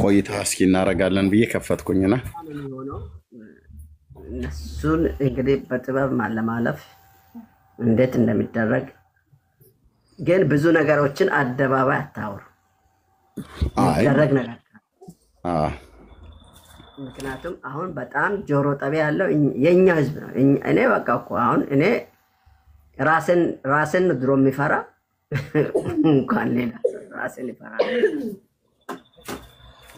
ቆይታ እስኪ እናደርጋለን ብዬ ከፈትኩኝና እሱን እንግዲህ በጥበብ ለማለፍ እንዴት እንደሚደረግ ግን ብዙ ነገሮችን አደባባይ አታውሩ። ይደረግ ነገር ምክንያቱም አሁን በጣም ጆሮ ጠቢ ያለው የኛ ህዝብ ነው። እኔ በቃ እኮ አሁን እኔ ራስን ድሮ የሚፈራ እንኳን ሌላ ራስን ይፈራ።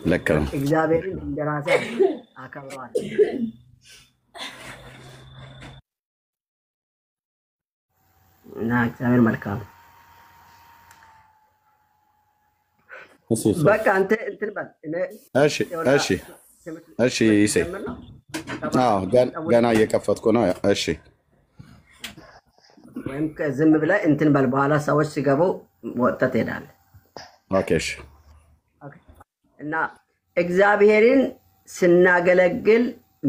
ልክ ነው። እግዚአብሔርን እንደራሴ አከብረዋለሁ። እና እግዚአብሔር መልካም በቃ አንተ እንትን በል። እሺ ይሴ ገና እየከፈትኩ ነው። እሺ ወይም ዝም ብለህ እንትን በል። በኋላ ሰዎች ሲገቡ ወጥተህ ትሄዳለህ። ኦኬ እሺ። እና እግዚአብሔርን ስናገለግል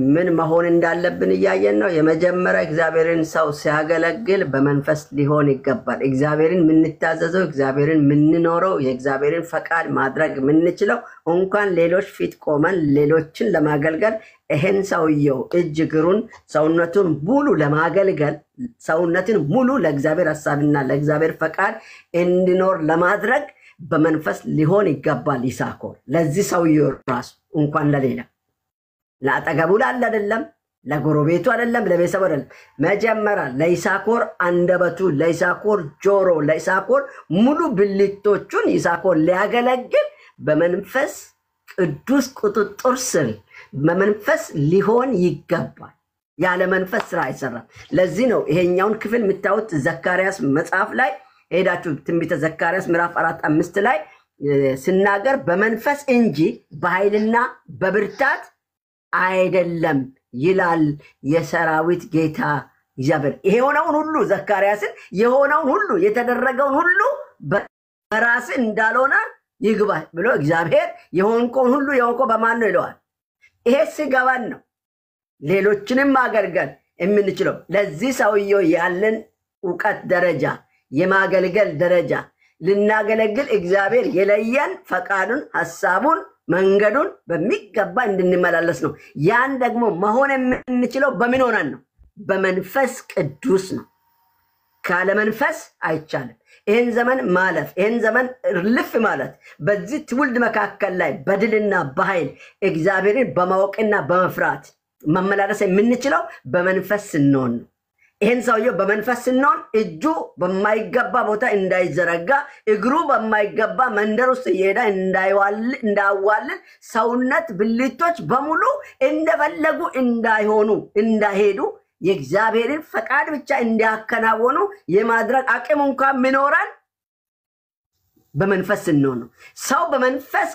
ምን መሆን እንዳለብን እያየን ነው። የመጀመሪያ እግዚአብሔርን ሰው ሲያገለግል በመንፈስ ሊሆን ይገባል። እግዚአብሔርን የምንታዘዘው፣ እግዚአብሔርን የምንኖረው፣ የእግዚአብሔርን ፈቃድ ማድረግ የምንችለው እንኳን ሌሎች ፊት ቆመን ሌሎችን ለማገልገል ይሄን ሰውየው እጅ እግሩን ሰውነቱን ሙሉ ለማገልገል ሰውነትን ሙሉ ለእግዚአብሔር ሐሳብና ለእግዚአብሔር ፈቃድ እንዲኖር ለማድረግ በመንፈስ ሊሆን ይገባል። ይሳኮር ለዚህ ሰውየው ራሱ እንኳን ለሌላ ለአጠገቡ ላለ አይደለም፣ ለጎረቤቱ አይደለም፣ ለቤተሰቡ አይደለም። መጀመሪያ ለይሳኮር አንደበቱ፣ ለይሳኮር ጆሮ፣ ለይሳኮር ሙሉ ብልቶቹን ይሳኮር ሊያገለግል በመንፈስ ቅዱስ ቁጥጥር ስር በመንፈስ ሊሆን ይገባል። ያለ መንፈስ ስራ አይሰራም። ለዚህ ነው ይሄኛውን ክፍል የምታዩት ዘካርያስ መጽሐፍ ላይ ሄዳችሁ ትንቢተ ዘካርያስ ምዕራፍ 4:5 ላይ ሲናገር በመንፈስ እንጂ በኃይልና በብርታት አይደለም ይላል የሰራዊት ጌታ እግዚአብሔር። የሆነውን ሁሉ ዘካርያስን የሆነውን ሁሉ የተደረገውን ሁሉ በራስ እንዳልሆነ ይግባል ብሎ እግዚአብሔር የሆንከውን ሁሉ የሆንከው በማን ነው ይለዋል። ይሄ ሲገባን ነው ሌሎችንም ማገልገል የምንችለው። ለዚህ ሰውየው ያለን ዕውቀት ደረጃ፣ የማገልገል ደረጃ ልናገለግል እግዚአብሔር የለየን ፈቃዱን፣ ሐሳቡን፣ መንገዱን በሚገባ እንድንመላለስ ነው። ያን ደግሞ መሆን የምንችለው በምን ሆነን ነው? በመንፈስ ቅዱስ ነው። ካለ መንፈስ አይቻልም። ይህን ዘመን ማለፍ፣ ይህን ዘመን ልፍ ማለት በዚህ ትውልድ መካከል ላይ በድልና በኃይል እግዚአብሔርን በማወቅና በመፍራት መመላለስ የምንችለው በመንፈስ ስንሆን ነው። ይህን ሰውየው በመንፈስ ስንሆን እጁ በማይገባ ቦታ እንዳይዘረጋ፣ እግሩ በማይገባ መንደር ውስጥ እየሄዳ እንዳዋልን፣ ሰውነት ብልቶች በሙሉ እንደፈለጉ እንዳይሄዱ የእግዚአብሔርን ፈቃድ ብቻ እንዲያከናወኑ የማድረግ አቅም እንኳን ምኖረን በመንፈስ ስንሆን ነው። ሰው በመንፈስ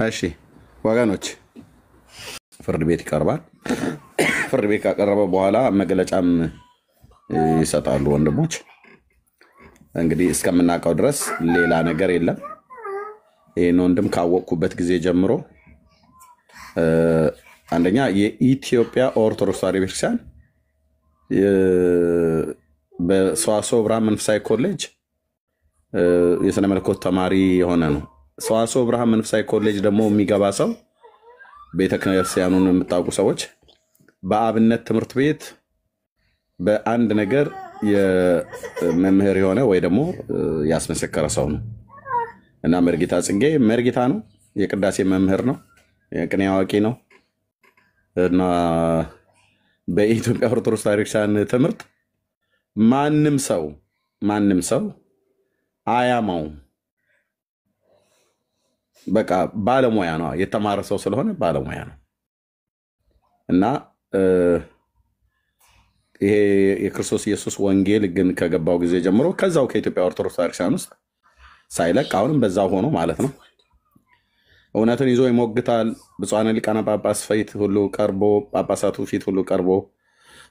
እሺ ወገኖች ፍርድ ቤት ይቀርባል። ፍርድ ቤት ካቀረበ በኋላ መግለጫም ይሰጣሉ ወንድሞች። እንግዲህ እስከምናውቀው ድረስ ሌላ ነገር የለም። ይሄን ወንድም ካወቅኩበት ጊዜ ጀምሮ አንደኛ የኢትዮጵያ ኦርቶዶክስ ተዋሕዶ ቤተክርስቲያን በሰዋስወ ብርሃን መንፈሳዊ ኮሌጅ የሥነ መለኮት ተማሪ የሆነ ነው። ሰዋስወ ብርሃን መንፈሳዊ ኮሌጅ ደግሞ የሚገባ ሰው ቤተክርስቲያኑን የምታውቁ ሰዎች በአብነት ትምህርት ቤት በአንድ ነገር የመምህር የሆነ ወይ ደግሞ ያስመሰከረ ሰው ነው እና መርጌታ ጽጌ መርጌታ ነው። የቅዳሴ መምህር ነው። የቅኔ አዋቂ ነው እና በኢትዮጵያ ኦርቶዶክስ ተዋሕዶ ቤተክርስቲያን ትምህርት ማንም ሰው አያማው በቃ ባለሙያ ነው። የተማረ ሰው ስለሆነ ባለሙያ ነው እና ይሄ የክርስቶስ ኢየሱስ ወንጌል ግን ከገባው ጊዜ ጀምሮ ከዛው ከኢትዮጵያ ኦርቶዶክስ ተዋሕዶ ቤተክርስቲያን ውስጥ ሳይለቅ አሁንም በዛው ሆኖ ማለት ነው እውነትን ይዞ ይሞግታል። ብፁዓን ሊቃነ ጳጳስ ፊት ሁሉ ቀርቦ ጳጳሳቱ ፊት ሁሉ ቀርቦ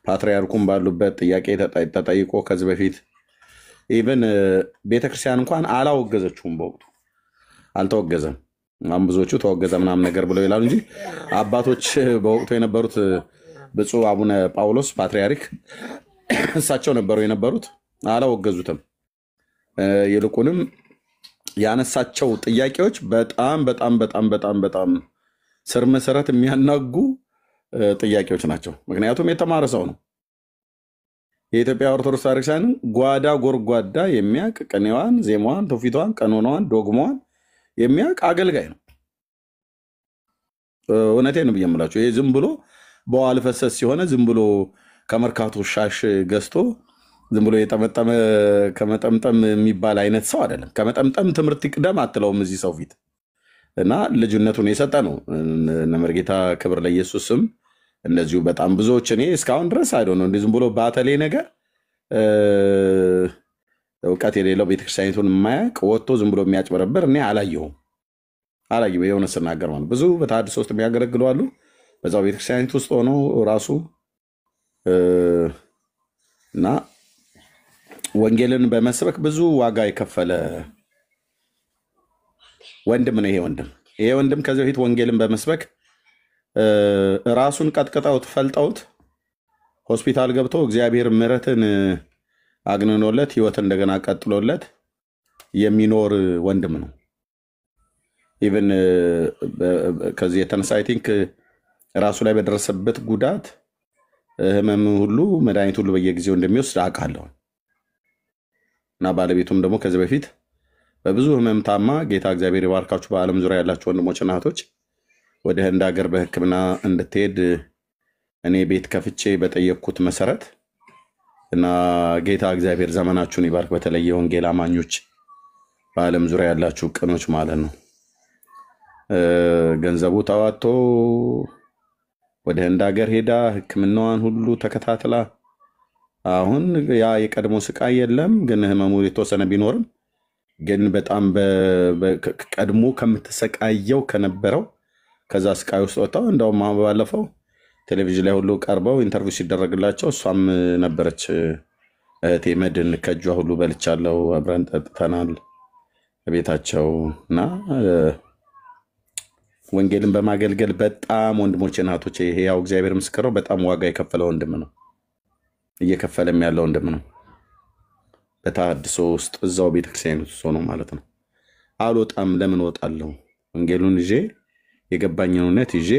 ፓትርያርኩም ባሉበት ጥያቄ ተጠይቆ ከዚህ በፊት ኢቭን ቤተክርስቲያን እንኳን አላወገዘችውም። በወቅቱ አልተወገዘም። አሁን ብዙዎቹ ተወገዘ ምናምን ነገር ብለው ይላሉ እንጂ አባቶች በወቅቱ የነበሩት ብፁዕ አቡነ ጳውሎስ ፓትርያርክ እሳቸው ነበሩ የነበሩት አላወገዙትም። ይልቁንም ያነሳቸው ጥያቄዎች በጣም በጣም በጣም በጣም በጣም ስር መሰረት የሚያናጉ ጥያቄዎች ናቸው። ምክንያቱም የተማረ ሰው ነው። የኢትዮጵያ ኦርቶዶክስ ቤተክርስቲያን ጓዳ ጎርጓዳ የሚያውቅ ቅኔዋን፣ ዜማዋን፣ ትውፊቷን፣ ቀኖናዋን፣ ዶግማዋን የሚያውቅ አገልጋይ ነው። እውነቴን ነው ብዬ የምላችሁ። ይሄ ዝም ብሎ በዋል ፈሰስ ሲሆነ ዝም ብሎ ከመርካቶ ሻሽ ገዝቶ ዝም ብሎ የጠመጠመ ከመጠምጠም የሚባል አይነት ሰው አይደለም። ከመጠምጠም ትምህርት ይቅደም አትለውም እዚህ ሰው ፊት እና ልጅነቱን የሰጠ ነው። ነመርጌታ ክብር ለኢየሱስ ስም። እንደዚሁ በጣም ብዙዎች እኔ እስካሁን ድረስ አይደው ነው ዝም ብሎ ባተሌ ነገር እውቀት የሌለው ቤተክርስቲያኒቱን የማያውቅ ወጥቶ ዝም ብሎ የሚያጭበረብር እኔ አላየሁም። የሆነ ስናገር ማለት ብዙ በተሐድሶ ውስጥ የሚያገለግሉ አሉ። በዛው ቤተክርስቲያኒቱ ውስጥ ሆኖ ራሱ እና ወንጌልን በመስበክ ብዙ ዋጋ የከፈለ ወንድም ነው። ይሄ ወንድም ከዚህ በፊት ወንጌልን በመስበክ ራሱን ቀጥቅጠውት ፈልጠውት ሆስፒታል ገብቶ እግዚአብሔር ምሕረትን አግንኖለት ህይወት እንደገና ቀጥሎለት የሚኖር ወንድም ነው። ኢቭን ከዚህ የተነሳ አይ ቲንክ ራሱ ላይ በደረሰበት ጉዳት ህመም ሁሉ መድኃኒት ሁሉ በየጊዜው እንደሚወስድ አውቃለሁ። እና ባለቤቱም ደግሞ ከዚህ በፊት በብዙ ህመም ታማ ጌታ እግዚአብሔር ይባርካችሁ በዓለም ዙሪያ ያላችሁ ወንድሞችና እህቶች ወደ ህንድ ሀገር በህክምና እንድትሄድ እኔ ቤት ከፍቼ በጠየቅኩት መሰረት እና ጌታ እግዚአብሔር ዘመናችሁን ይባርክ። በተለይ ወንጌል አማኞች በዓለም ዙሪያ ያላችሁ ቅኖች ማለት ነው። ገንዘቡ ተዋጥቶ ወደ ህንድ ሀገር ሄዳ ህክምናዋን ሁሉ ተከታትላ አሁን ያ የቀድሞ ስቃይ የለም፣ ግን ህመሙ የተወሰነ ቢኖርም ግን በጣም ቀድሞ ከምትሰቃየው ከነበረው ከዛ ስቃይ ውስጥ ወጣው። እንደውም ባለፈው ቴሌቪዥን ላይ ሁሉ ቀርበው ኢንተርቪው ሲደረግላቸው እሷም ነበረች እህቴ መድን ከጇ ሁሉ በልቻለሁ፣ አብረን ጠጥተናል ቤታቸው እና ወንጌልን በማገልገል በጣም ወንድሞቼ እናቶቼ ያው እግዚአብሔር ምስክር ነው። በጣም ዋጋ የከፈለ ወንድም ነው፣ እየከፈለም ያለው ወንድም ነው። በተሐድሶ ውስጥ እዛው ቤተክርስቲያን ውስጥ ሆኖ ማለት ነው። አልወጣም፣ ለምን ወጣለሁ? ወንጌሉን ይዤ የገባኝን እውነት ይዤ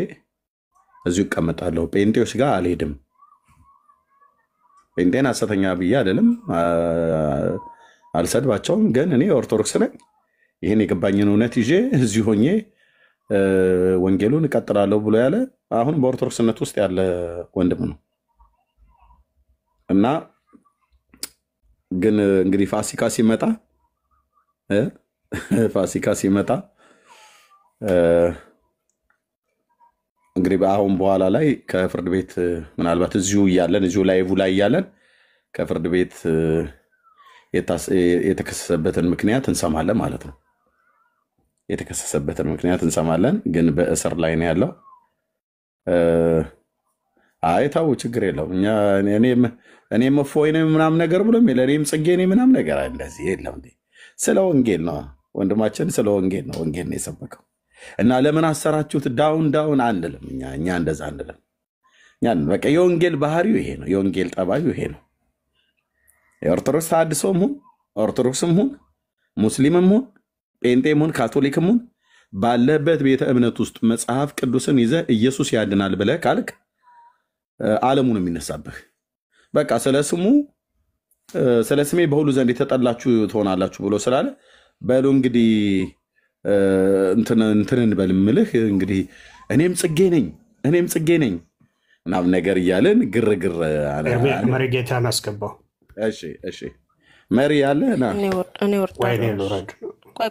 እዚሁ እቀመጣለሁ። ጴንጤዎች ጋር አልሄድም። ጴንጤን ሐሰተኛ ብዬ አይደለም አልሰድባቸውም፣ ግን እኔ ኦርቶዶክስ ነኝ። ይህን የገባኝን እውነት ይዤ እዚሁ ሆኜ ወንጌሉን እቀጥላለሁ ብሎ ያለ አሁን በኦርቶዶክስነት ውስጥ ያለ ወንድም ነው እና ግን እንግዲህ ፋሲካ ሲመጣ እንግዲህ አሁን በኋላ ላይ ከፍርድ ቤት ምናልባት እዚሁ ላይቭ ላይ እያለን ከፍርድ ቤት የተከሰሰበትን ምክንያት እንሰማለን ማለት ነው። የተከሰሰበትን ምክንያት እንሰማለን፣ ግን በእስር ላይ ነው ያለው። አይታው ችግር የለውም። እኔም እፎይ ነኝ ምናምን ነገር ብሎ ለእኔም ጽጌ ነኝ ምናምን ነገር እንደዚህ የለም። ስለ ወንጌል ነው ወንድማችን፣ ስለ ወንጌል ነው። ወንጌል ነው የሰበከው እና ለምን አሰራችሁት ዳውን አንልም። እኛ እንደዛ አንልም። በቃ የወንጌል ባህሪው ይሄ ነው። የወንጌል ጠባዩ ይሄ ነው። የኦርቶዶክስ ተሐድሶም ሁን ኦርቶዶክስም ሁን ሙስሊምም ሁን ጴንጤም ሁን ካቶሊክም ሁን ባለበት ቤተ እምነት ውስጥ መጽሐፍ ቅዱስን ይዘህ ኢየሱስ ያድናል ብለህ ካልክ ዓለሙን የሚነሳብህ በቃ ስለ ስሜ በሁሉ ዘንድ የተጠላችሁ ትሆናላችሁ ብሎ ስላለ በሉ እንግዲህ እንትንን በልምልህ እንግዲህ እኔም ጽጌ ነኝ ምናምን ነገር እያለን ግርግር መሪ ጌታን አስገባው። እሺ መሪ ያለ ና እኔ ወርዳለሁ።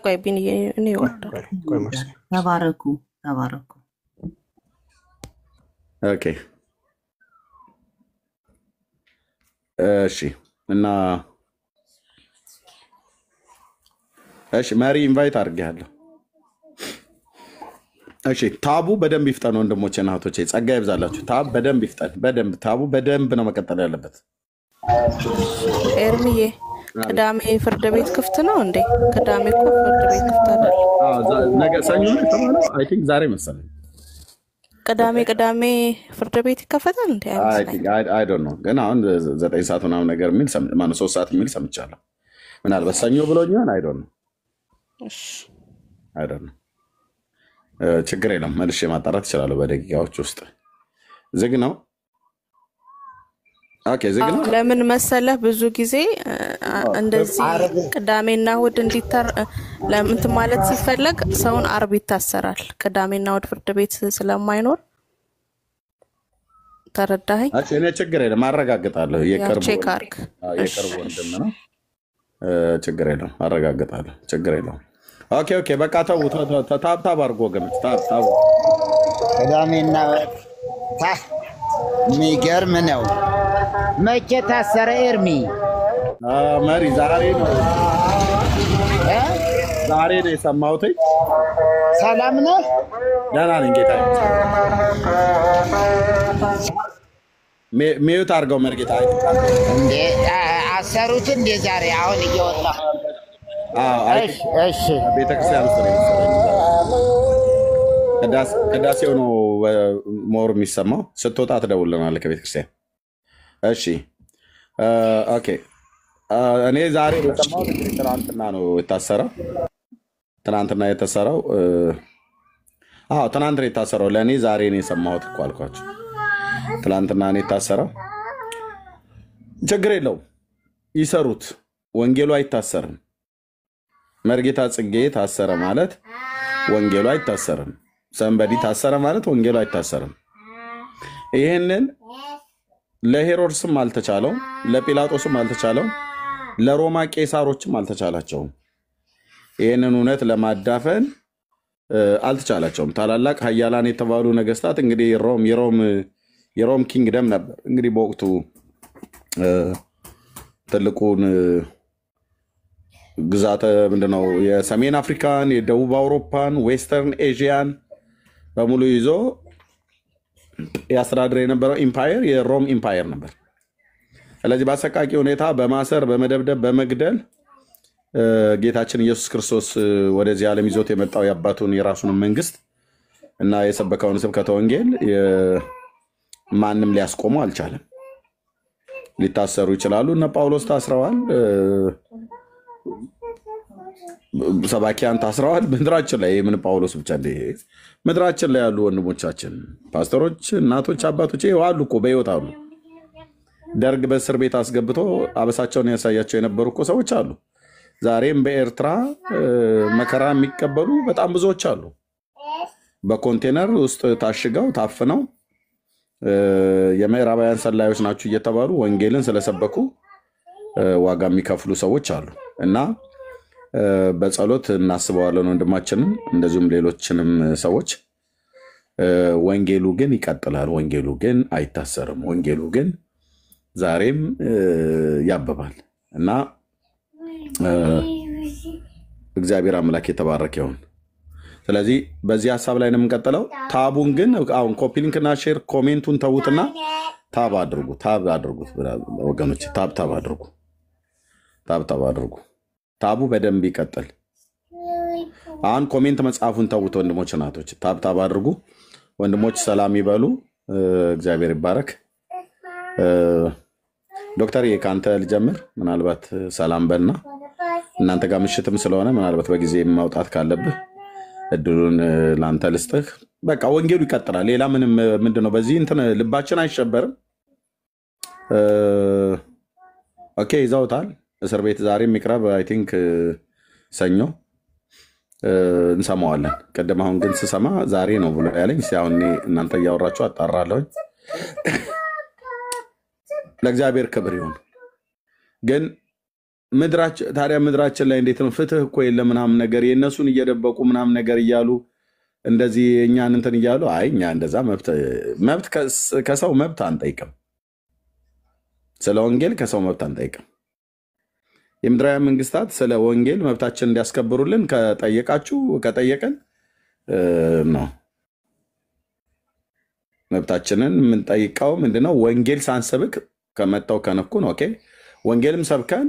ቆይ ቢንዬ እኔ ወርዳለሁ። ተባረኩ። ኦኬ እሺ እና እሺ መሪ ኢንቫይት አድርጌሃለሁ። እሺ ታቡ በደንብ ይፍጠን ወንድሞቼ እና እህቶቼ፣ ጸጋ ይብዛላችሁ። ታቡ በደንብ ይፍጠን። ታቡ በደንብ ነው መቀጠል ያለበት። ኤርሚዬ ቅዳሜ ፍርድ ቤት ክፍት ነው እንዴ? ቅዳሜ እኮ ፍርድ ቤት ክፍት አይደል? ነገ ሰኞ ነው የተባለው። አይ ቲንክ ዛሬ መሰለኝ ቅዳሜ ፍርድ ቤት ይከፈታል እንዴ? አይመስለኝም። አይ ዶንት ኖ ግን አሁን 9 ሰዓት ምናምን ነገር የሚል ማነው 3 ሰዓት የሚል ሰምቻለሁ። ምናልባት ሰኞ ብሎኛል። አይ ዶንት ኖ እሺ አይ ዶንት ኖ ችግር የለም መልሼ ማጣራት እችላለሁ በደቂቃዎች ውስጥ። ዝግ ነው። ኦኬ ዝግ ነው። ለምን መሰለህ ብዙ ጊዜ እንደዚህ ቅዳሜና እሑድ እንዲተር ለምን ማለት ሲፈለግ ሰውን አርብ ይታሰራል። ቅዳሜና እሑድ ፍርድ ቤት ስለማይኖር ተረዳኸኝ? እኔ ችግር የለም አረጋግጣለሁ። ቼክ አድርግ። የቅርብ ወንድም ነው። ችግር የለም አረጋግጣለሁ። ችግር የለም። ኦኬ በቃ ተው። ታብታብ አድርጎ ወገኖች ታብታብ። ቅዳሜና የሚገርም ነው። መቼ ታሰረ ኤርሚ? መሪ ዛሬ ነው የሰማሁት። ሰላም ነህ? ደህና ነኝ ጌታ። ሚዩት አድርገው መርጌታ። እንዴ አሰሩት እንዴ ዛሬ? አሁን እየወጣ እሺ ቤተክርስቲያን ውስጥ ነው ቅዳሴው ነው ሞር የሚሰማው። ስትወጣ ትደውልልናለህ ከቤተክርስቲያን። እሺ ኦኬ። እኔ ዛሬ የሰማሁት እንግዲህ ትናንትና ነው የታሰረው። ትናንትና የታሰረው ትናንት ነው የታሰረው። ለእኔ ዛሬ ነው የሰማሁት እኮ አልኳቸው። ትናንትና ነው የታሰረው። ችግር የለውም ይሰሩት። ወንጌሉ አይታሰርም። መርጌታ ጽጌ ታሰረ ማለት ወንጌሉ አይታሰርም። ሰንበዲ ታሰረ ማለት ወንጌሉ አይታሰርም። ይህንን ለሄሮድስም አልተቻለውም፣ ለጲላጦስም አልተቻለውም፣ ለሮማ ቄሳሮችም አልተቻላቸውም። ይህንን እውነት ለማዳፈን አልተቻላቸውም። ታላላቅ ኃያላን የተባሉ ነገስታት እንግዲህ የሮም ኪንግደም ነበር እንግዲህ በወቅቱ ትልቁን ግዛት ምንድነው የሰሜን አፍሪካን፣ የደቡብ አውሮፓን፣ ዌስተርን ኤዥያን በሙሉ ይዞ ያስተዳድር የነበረው ኢምፓየር የሮም ኢምፓየር ነበር። ስለዚህ በአሰቃቂ ሁኔታ በማሰር በመደብደብ በመግደል ጌታችን ኢየሱስ ክርስቶስ ወደዚህ ዓለም ይዞት የመጣው የአባቱን የራሱን መንግስት እና የሰበከውን ስብከተ ወንጌል ማንም ሊያስቆሙ አልቻለም። ሊታሰሩ ይችላሉ። እነ ጳውሎስ ታስረዋል። ሰባኪያን ታስረዋል። ምድራችን ላይ ምን ጳውሎስ ብቻ እንደ ምድራችን ላይ ያሉ ወንድሞቻችን ፓስተሮች፣ እናቶች፣ አባቶች አሉ እኮ በህይወት አሉ። ደርግ በእስር ቤት አስገብቶ አበሳቸውን ያሳያቸው የነበሩ እኮ ሰዎች አሉ። ዛሬም በኤርትራ መከራ የሚቀበሉ በጣም ብዙዎች አሉ። በኮንቴነር ውስጥ ታሽገው ታፍነው የምዕራባውያን ሰላዮች ናችሁ እየተባሉ ወንጌልን ስለሰበኩ ዋጋ የሚከፍሉ ሰዎች አሉ እና በጸሎት እናስበዋለን ወንድማችንን፣ እንደዚሁም ሌሎችንም ሰዎች። ወንጌሉ ግን ይቀጥላል። ወንጌሉ ግን አይታሰርም። ወንጌሉ ግን ዛሬም ያብባል እና እግዚአብሔር አምላክ የተባረከ ይሁን። ስለዚህ በዚህ ሀሳብ ላይ ነው የምንቀጥለው። ታቡን ግን አሁን ኮፒ ሊንክና ሼር ኮሜንቱን ተዉትና ታብ አድርጉት ወገኖች። ታብ አድርጉ። ታቡ በደንብ ይቀጥል። አሁን ኮሜንት መጽሐፉን ተዉት ወንድሞች፣ እናቶች። ታብ አድርጉ ወንድሞች። ሰላም ይበሉ። እግዚአብሔር ይባረክ። ዶክተር ከአንተ ልጀምር። ምናልባት ሰላም በልና እናንተ ጋር ምሽትም ስለሆነ ምናልባት በጊዜ ማውጣት ካለብህ እድሉን ለአንተ ልስጥህ። በቃ ወንጌሉ ይቀጥላል። ሌላ ምንም ምንድነው በዚህ እንትን ልባችን አይሸበርም። ኦኬ ይዘውታል እስር ቤት ዛሬ የሚቅረብ አይ ቲንክ ሰኞ እንሰማዋለን። ቅድም አሁን ግን ስሰማ ዛሬ ነው ብሎ ያለኝ። አሁን እናንተ እያወራችሁ አጣራለሁኝ። ለእግዚአብሔር ክብር ይሁን። ግን ታዲያ ምድራችን ላይ እንዴት ነው? ፍትህ እኮ የለም ምናምን ነገር የእነሱን እየደበቁ ምናምን ነገር እያሉ እንደዚህ እኛን እንትን እያሉ አይ እኛ እንደዛ መብት ከሰው መብት አንጠይቅም። ስለ ወንጌል ከሰው መብት አንጠይቅም። የምድራውያን መንግስታት ስለ ወንጌል መብታችን እንዲያስከብሩልን ከጠየቀን ነው መብታችንን የምንጠይቀው። ምንድነው? ወንጌል ሳንሰብክ ከመጣው ከነኩን ኦኬ። ወንጌልም ሰብከን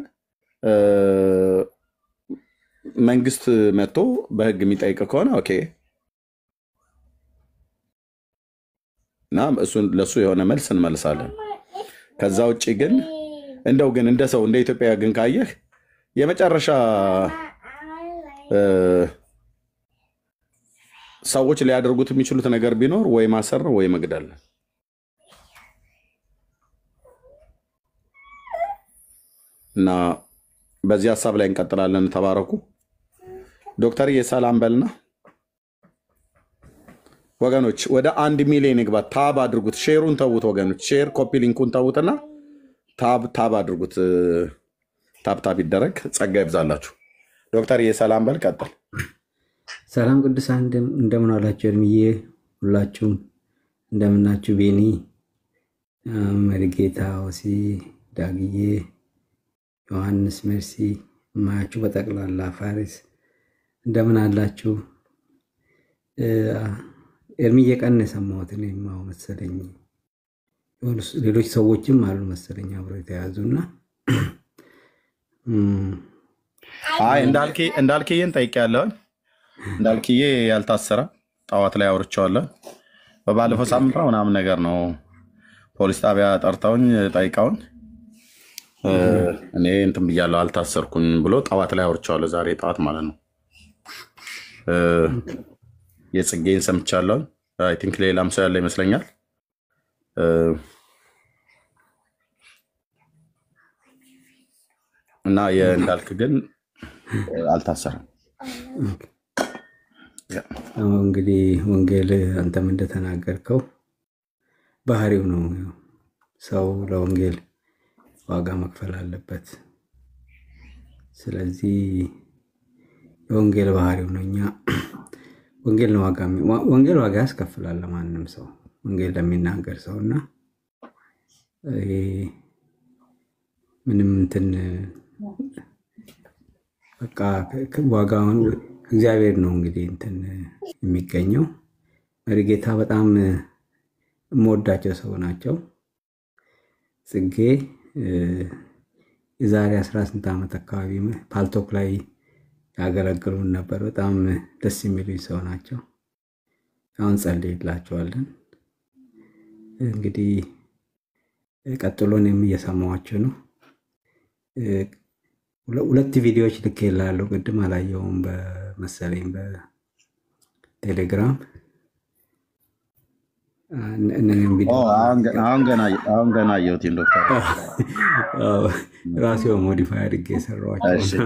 መንግስት መጥቶ በህግ የሚጠይቅ ከሆነ ኦኬ እና እሱን ለሱ የሆነ መልስ እንመልሳለን። ከዛ ውጪ ግን እንደው ግን እንደ ሰው እንደ ኢትዮጵያ ግን ካየህ የመጨረሻ ሰዎች ሊያደርጉት የሚችሉት ነገር ቢኖር ወይ ማሰር ነው ወይ መግደል። እና በዚህ ሐሳብ ላይ እንቀጥላለን። ተባረኩ። ዶክተር የሰላም በልና ወገኖች ወደ 1 ሚሊዮን ይግባ። ታብ አድርጉት። ሼሩን ተውት ወገኖች። ሼር ኮፒ ሊንኩን ተውትና ታብ አድርጉት። ታብ ይደረግ። ጸጋ ይብዛላችሁ። ዶክተር የሰላም በል ቀጥል። ሰላም ቅዱሳን እንደምን አላችሁ? እርምዬ ሁላችሁም እንደምናችሁ? ቤኒ መሪጌታ፣ ወሲ፣ ዳግዬ፣ ዮሐንስ፣ መርሲ ማያችሁ በጠቅላላ ፋሪስ እንደምን አላችሁ? እርምዬ ቀን የሰማሁት እኔማ መሰለኝ ሌሎች ሰዎችም አሉ መሰለኝ አብረው የተያዙና አይ እንዳልክዬን ጠይቄያለሁ። እንዳልክዬ ያልታሰረ ጠዋት ላይ አውርቼዋለሁ። በባለፈው ሳምንት ምናምን ነገር ነው ፖሊስ ጣቢያ ጠርተውኝ ጠይቀውኝ እኔ እንትን ብያለሁ አልታሰርኩኝ ብሎ ጠዋት ላይ አውርቼዋለሁ። ዛሬ ጠዋት ማለት ነው። የጽጌን ሰምቻለሁ። አይ ቲንክ ሌላም ሰው ያለ ይመስለኛል። እና የእንዳልክ ግን አልታሰረም። እንግዲህ ወንጌል አንተም እንደተናገርከው ባህሪው ነው። ሰው ለወንጌል ዋጋ መክፈል አለበት። ስለዚህ የወንጌል ባህሪው ነው። እኛ ወንጌል ዋጋ ያስከፍላል ለማንም ሰው ወንጌል ለሚናገር ሰውና ምንም እንትን በቃ ዋጋውን እግዚአብሔር ነው እንግዲህ እንትን የሚገኘው። መሪጌታ በጣም የምወዳቸው ሰው ናቸው። ጽጌ የዛሬ 18 ዓመት አካባቢ ፓልቶክ ላይ ያገለግሉን ነበር። በጣም ደስ የሚሉኝ ሰው ናቸው። አሁን ጸልይላቸዋለን። እንግዲህ ቀጥሎንም እየሰማኋቸው ነው። ሁለት ቪዲዮዎች ልኬላለሁ። ቅድም አላየሁም በመሰለኝ በቴሌግራም አሁን ገና አየሁት። ዶክተር ራሴው ሞዲፋይ አድርጌ የሰራኋቸው።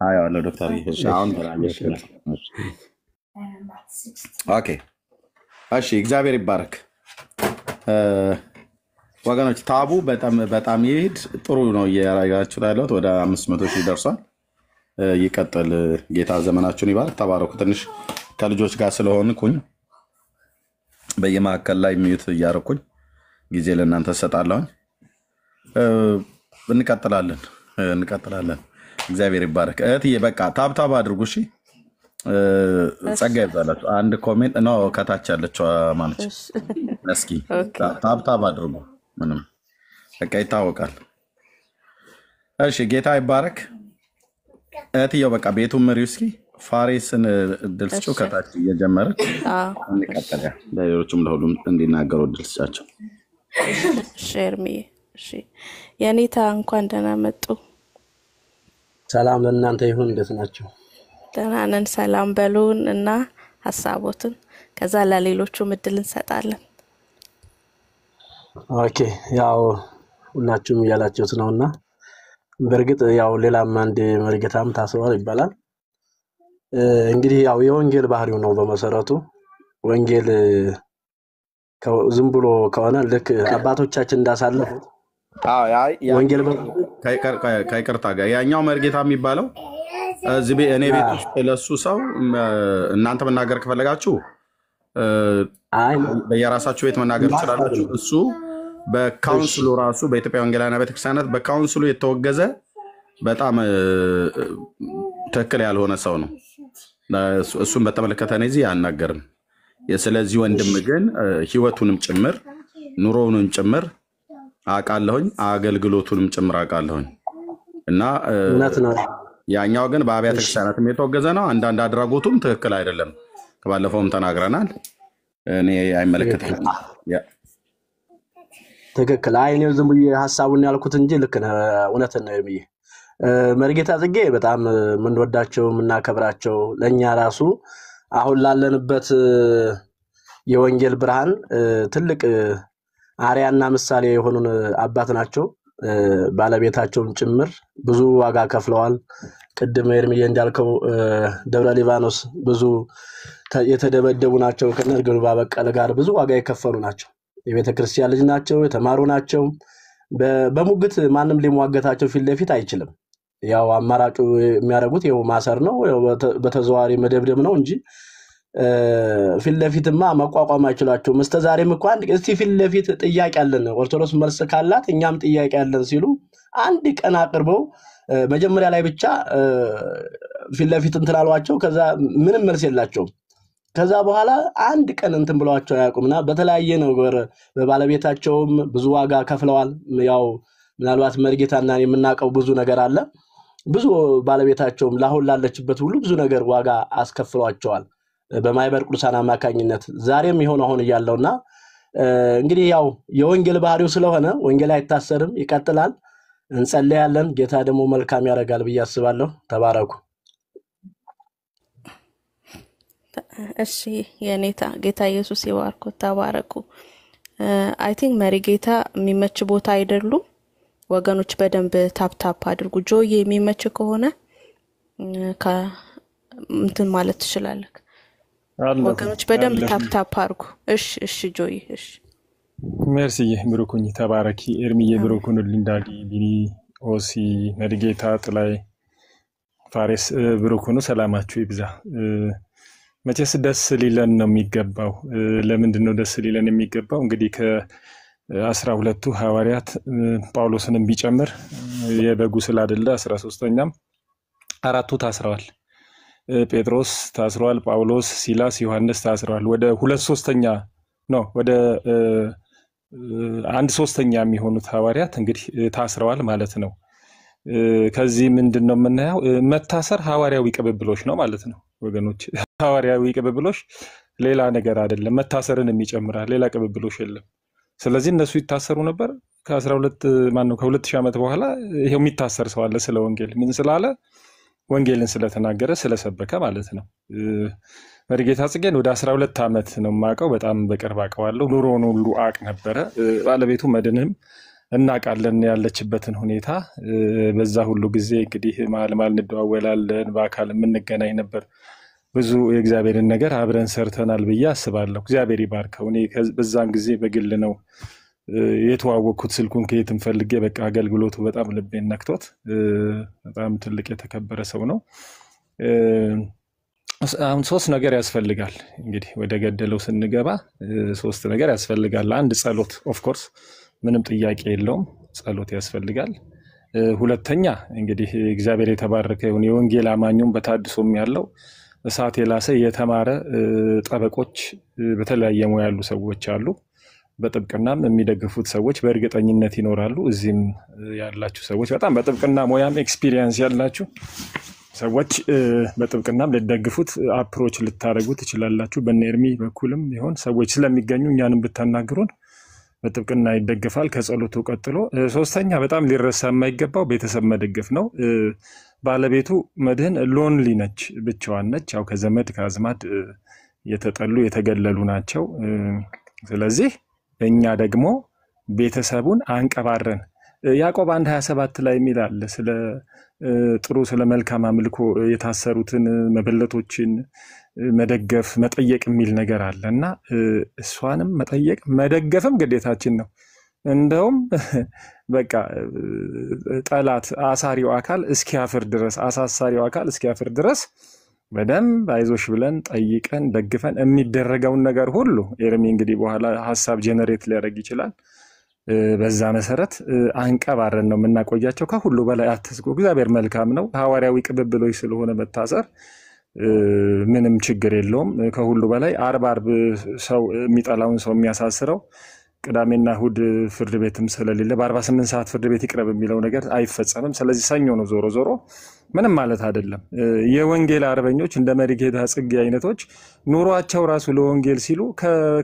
አዎ ዶክተር አሁን ገና አየሁት። ኦኬ እሺ፣ እግዚአብሔር ይባረክ። ወገኖች ታቡ በጣም ይሄድ ጥሩ ነው እያያችሁት ያለሁት። ወደ 500,000 ደርሷል። ይቀጥል። ጌታ ዘመናችሁን ይባርክ። ተባረኩ። ትንሽ ከልጆች ጋር ስለሆንኩኝ በየማዕከል ላይ ሚዩት እያደረኩኝ ጊዜ ለእናንተ እሰጣለሁኝ። እንቀጥላለን። እግዚአብሔር ይባረክ። እህትዬ በቃ ታብታብ አድርጉ። እሺ ጸጋ ይብዛላችሁ። አንድ ኮሜንት ነው ከታች ያለችው ማለት እስኪ ታብታብ አድርጉ። ምንም በቃ ይታወቃል። እሺ ጌታ ይባረክ። እህትዬው በቃ ቤቱን መሪው። እስኪ ፋሪስን እድል ስጪው። ከታች እየጀመረ እንቀጥል። ለሌሎችም ለሁሉም እንዲናገሩ እድል ስጫቸው። ሼርሚ እሺ የኔታ እንኳን ደህና መጡ። ሰላም ለእናንተ ይሁን። እንዴት ናችሁ? ደህና ነን። ሰላም በሉን እና ሐሳቦትን ከዛ ለሌሎቹም እድል እንሰጣለን። ኦኬ ያው ሁላችሁም ያላችሁት ነውና በርግጥ ያው ሌላም አንድ መርጌታም ታስሯል ይባላል። እንግዲህ ያው የወንጌል ባህሪው ነው። በመሰረቱ ወንጌል ዝም ብሎ ከሆነ ልክ አባቶቻችን እንዳሳለፉት ወንጌል ከይቅርታ ጋር ያኛው መርጌታ የሚባለው እዚህ እኔ ቤት ውስጥ ለሱ ሰው እናንተ መናገር ከፈለጋችሁ በየራሳችሁ ቤት መናገር ትችላላችሁ። እሱ በካውንስሉ ራሱ በኢትዮጵያ ወንጌላውያን ቤተክርስቲያናት በካውንስሉ የተወገዘ በጣም ትክክል ያልሆነ ሰው ነው። እሱን በተመለከተ ነው እዚህ አናገርም። ስለዚህ ወንድም ግን ህይወቱንም ጭምር ኑሮውንም ጭምር አቃለሁኝ አገልግሎቱንም ጭምር አቃለሁኝ እና ያኛው ግን በአብያተ ክርስቲያናትም የተወገዘ ነው። አንዳንድ አድራጎቱም ትክክል አይደለም። ከባለፈውም ተናግረናል። እኔ አይመለከተኝም። ትክክል። አይ እኔ ዝም ብዬ ሐሳቡን ያልኩት እንጂ ልክ ነህ፣ እውነትን ነው ብዬ መርጌታ ጽጌ በጣም የምንወዳቸው የምናከብራቸው ለኛ ራሱ አሁን ላለንበት የወንጌል ብርሃን ትልቅ አርያና ምሳሌ የሆኑን አባት ናቸው። ባለቤታቸውም ጭምር ብዙ ዋጋ ከፍለዋል። ቅድም ኤርሚዬ እንዳልከው ደብረ ሊባኖስ ብዙ የተደበደቡ ናቸው። ከነርግሉ ባበቀለ ጋር ብዙ ዋጋ የከፈሉ ናቸው። የቤተ ክርስቲያን ልጅ ናቸው፣ የተማሩ ናቸው። በሙግት ማንም ሊሟገታቸው ፊት ለፊት አይችልም። ያው አማራጩ የሚያደርጉት ይኸው ማሰር ነው፣ ያው በተዘዋዋሪ መደብደብ ነው እንጂ ፊት ለፊትማ መቋቋም አይችላቸውም። መስተዛሬም እንኳን እስቲ ፊት ለፊት ጥያቄ አለን ኦርቶዶክስ መልስ ካላት እኛም ጥያቄ አለን ሲሉ አንድ ቀን አቅርበው መጀመሪያ ላይ ብቻ ፊት ለፊት እንትላሏቸው ከዛ ምንም መልስ የላቸውም። ከዛ በኋላ አንድ ቀን እንትን ብለዋቸው ያቁምና በተለያየ ነገር በባለቤታቸውም ብዙ ዋጋ ከፍለዋል። ያው ምናልባት መርጌታና የምናቀው ብዙ ነገር አለ። ብዙ ባለቤታቸውም ላሁን ላለችበት ሁሉ ብዙ ነገር ዋጋ አስከፍሏቸዋል በማይበር ቅዱሳን አማካኝነት። ዛሬም ይሆን አሁን ያለውና እንግዲህ ያው የወንጌል ባህሪው ስለሆነ ወንጌል አይታሰርም፣ ይቀጥላል። እንጸልያለን። ጌታ ደግሞ መልካም ያደርጋል ብዬ አስባለሁ። ተባረኩ። እሺ የኔታ ጌታ ኢየሱስ ይባርኩ። ተባረኩ። አይ ቲንክ መሪጌታ የሚመች ቦታ አይደሉም። ወገኖች በደንብ ታፕ አድርጉ። ጆይ የሚመች ከሆነ እንትን ማለት ትችላለህ። ወገኖች በደንብ ታፕ አድርጉ። እሺ ጆይ እሺ። ሜርሲ ብሩኩኝ ተባረኪ። ኤርሚዬ ብሩኩን ሊንዳሊ ቢኒ ኦሲ መሪጌታ ጥላይ ፋሬስ ብሩኩኑ ሰላማችሁ ይብዛ። መቼስ ደስ ሊለን ነው የሚገባው። ለምንድን ነው ደስ ሊለን የሚገባው? እንግዲህ ከ12ቱ ሐዋርያት ጳውሎስንም ቢጨምር የበጉ ስላደለ 13ኛም አራቱ ታስረዋል። ጴጥሮስ ታስረዋል፣ ጳውሎስ፣ ሲላስ፣ ዮሐንስ ታስረዋል። ወደ 2/3 ነው ወደ 1/3 የሚሆኑት ሐዋርያት እንግዲህ ታስረዋል ማለት ነው። ከዚህ ምንድነው የምናየው? መታሰር ሐዋርያዊ ቅብብሎሽ ነው ማለት ነው ወገኖች። ሐዋርያዊ ቅብብሎሽ ሌላ ነገር አይደለም፣ መታሰርን የሚጨምራል፣ ሌላ ቅብብሎሽ የለም። ስለዚህ እነሱ ይታሰሩ ነበር። ከ2000 ዓመት በኋላ ይሄው የሚታሰር ሰው አለ። ስለ ወንጌል ምን ስላለ? ወንጌልን ስለተናገረ ስለሰበከ ማለት ነው። መሪጌታ ጽጌን ወደ 12 ዓመት ነው የማውቀው። በጣም በቅርብ አውቀዋለሁ። ኑሮውን ሁሉ አውቅ ነበረ። ባለቤቱ መድንም እናውቃለን ያለችበትን ሁኔታ። በዛ ሁሉ ጊዜ እንግዲህ መሀል እንደዋወላለን፣ በአካል የምንገናኝ ነበር። ብዙ የእግዚአብሔርን ነገር አብረን ሰርተናል ብዬ አስባለሁ። እግዚአብሔር ይባርከው። እኔ በዛን ጊዜ በግል ነው የተዋወቅኩት። ስልኩን ከየትም ፈልጌ በቃ አገልግሎቱ በጣም ልቤን ነክቶት፣ በጣም ትልቅ የተከበረ ሰው ነው። አሁን 3 ነገር ያስፈልጋል። እንግዲህ ወደ ገደለው ስንገባ 3 ነገር ያስፈልጋል። አንድ ጸሎት፣ ኦፍ ኮርስ ምንም ጥያቄ የለውም፣ ጸሎት ያስፈልጋል። ሁለተኛ እንግዲህ እግዚአብሔር የተባረከ ይሁን የወንጌል አማኙም በታድሶም ያለው እሳት የላሰ የተማረ ጠበቆች በተለያየ ሙያ ያሉ ሰዎች አሉ። በጥብቅናም የሚደግፉት ሰዎች በእርግጠኝነት ይኖራሉ። እዚህም ያላችሁ ሰዎች በጣም በጥብቅና ሙያም ኤክስፒሪየንስ ያላችሁ ሰዎች በጥብቅናም ልትደግፉት አፕሮች ልታደርጉ ትችላላችሁ። በነርሚ በኩልም ይሆን ሰዎች ስለሚገኙ እኛንም ብታናግሩን በጥብቅና ይደገፋል። ከጸሎቱ ቀጥሎ 3ኛ በጣም ሊረሳ የማይገባው ቤተሰብ መደገፍ ነው። ባለቤቱ መድህን ሎንሊ ነች፣ ብቻዋን ነች። ያው ከዘመድ ከአዝማድ የተጠሉ የተገለሉ ናቸው። ስለዚህ እኛ ደግሞ ቤተሰቡን አንቀባረን ያዕቆብ 1:27 ላይ የሚላል ስለ ጥሩ ስለ መልካም አምልኮ የታሰሩትን መበለቶችን መደገፍ መጠየቅ የሚል ነገር አለና እሷንም መጠየቅ መደገፍም ግዴታችን ነው። እንደውም በቃ ጠላት አሳሪው አካል እስኪያፍር ድረስ አሳሳሪው አካል እስኪያፍር ድረስ በደንብ አይዞሽ ብለን ጠይቀን ደግፈን የሚደረገውን ነገር ሁሉ ኤርሚ እንግዲህ በኋላ ሐሳብ ጀነሬት ሊያደርግ ይችላል። በዛ መሰረት አንቀባረን ነው የምናቆያቸው። ከሁሉ በላይ አትስጉ፣ እግዚአብሔር መልካም ነው። ሐዋርያዊ ቅብብሎች ስለሆነ መታሰር ምንም ችግር የለውም። ከሁሉ በላይ 40 ሰው የሚጠላውን ሰው የሚያሳስረው ቅዳሜና እሁድ ፍርድ ቤትም ስለሌለ በ48 ሰዓት ፍርድ ቤት ይቅረብ የሚለው ነገር አይፈጸምም። ስለዚህ ሰኞ ነው ዞሮ ዞሮ ምንም ማለት አይደለም። የወንጌል አርበኞች እንደ መሪጌታ ጽጌ አይነቶች ኑሯቸው ራሱ ለወንጌል ሲሉ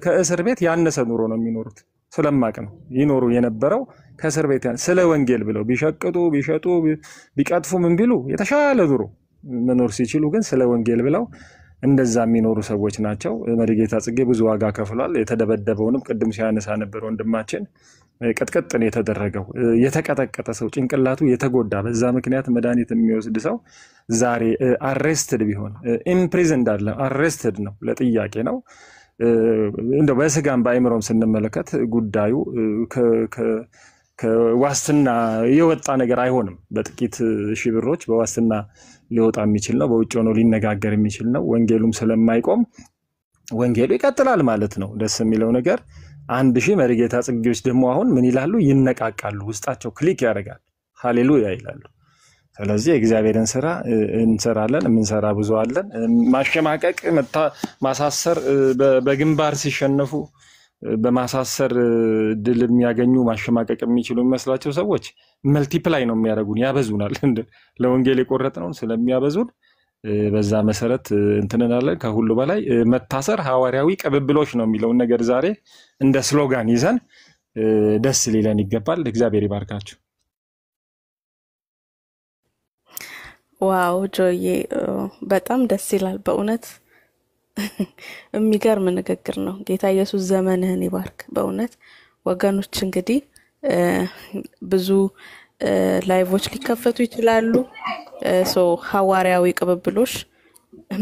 ከእስር ቤት ያነሰ ኑሮ ነው የሚኖሩት። ስለማቅ ነው ይኖሩ የነበረው ከእስር ቤት ስለ ወንጌል ብለው ቢሸቅጡ ቢሸጡ ቢቀጥፉ ምን ቢሉ የተሻለ ኑሮ መኖር ሲችሉ ግን ስለ ወንጌል ብለው እንደዛ የሚኖሩ ሰዎች ናቸው። መሪጌታ ጽጌ ብዙ ዋጋ ከፍሏል። የተደበደበውንም ቅድም ሲያነሳ ነበር ወንድማችን ቅጥቅጥ ነው የተደረገው። የተቀጠቀጠ ሰው ጭንቅላቱ የተጎዳ በዛ ምክንያት መድኃኒት የሚወስድ ሰው ዛሬ አሬስትድ ቢሆን ኢምፕሪዝንድ አለ አሬስትድ ነው ለጥያቄ ነው። እንደው በስጋም በአይምሮም ስንመለከት ጉዳዩ ከዋስትና የወጣ ነገር አይሆንም። በጥቂት ሺህ ብሮች በዋስትና ሊወጣ የሚችል ነው። በውጭ ሆኖ ሊነጋገር የሚችል ነው። ወንጌሉም ስለማይቆም ወንጌሉ ይቀጥላል ማለት ነው። ደስ የሚለው ነገር 1000 መሪጌታ ጽጌዎች ደግሞ አሁን ምን ይላሉ? ይነቃቃሉ። ውስጣቸው ክሊክ ያደርጋል። ሃሌሉያ ይላሉ። ስለዚህ የእግዚአብሔርን ስራ እንሰራለን። የምንሰራ ብዙ አለን። ማሸማቀቅ፣ ማሳሰር፣ በግንባር ሲሸነፉ በማሳሰር ድል የሚያገኙ ማሸማቀቅ የሚችሉ የሚመስላቸው ሰዎች መልቲፕላይ ነው የሚያደርጉን፣ ያበዙናል። ለወንጌል የቆረጥነውን ስለሚያበዙን በዛ መሰረት እንትንናለን። ከሁሉ በላይ መታሰር ሐዋርያዊ ቅብብሎች ነው የሚለውን ነገር ዛሬ እንደ ስሎጋን ይዘን ደስ ሊለን ይገባል። እግዚአብሔር ይባርካችሁ። ዋው ጆዬ በጣም ደስ ይላል በእውነት የሚገርም ንግግር ነው። ጌታ ኢየሱስ ዘመንህን ይባርክ። በእውነት ወገኖች እንግዲህ ብዙ ላይቮች ሊከፈቱ ይችላሉ። ሐዋርያዊ ቅብብሎሽ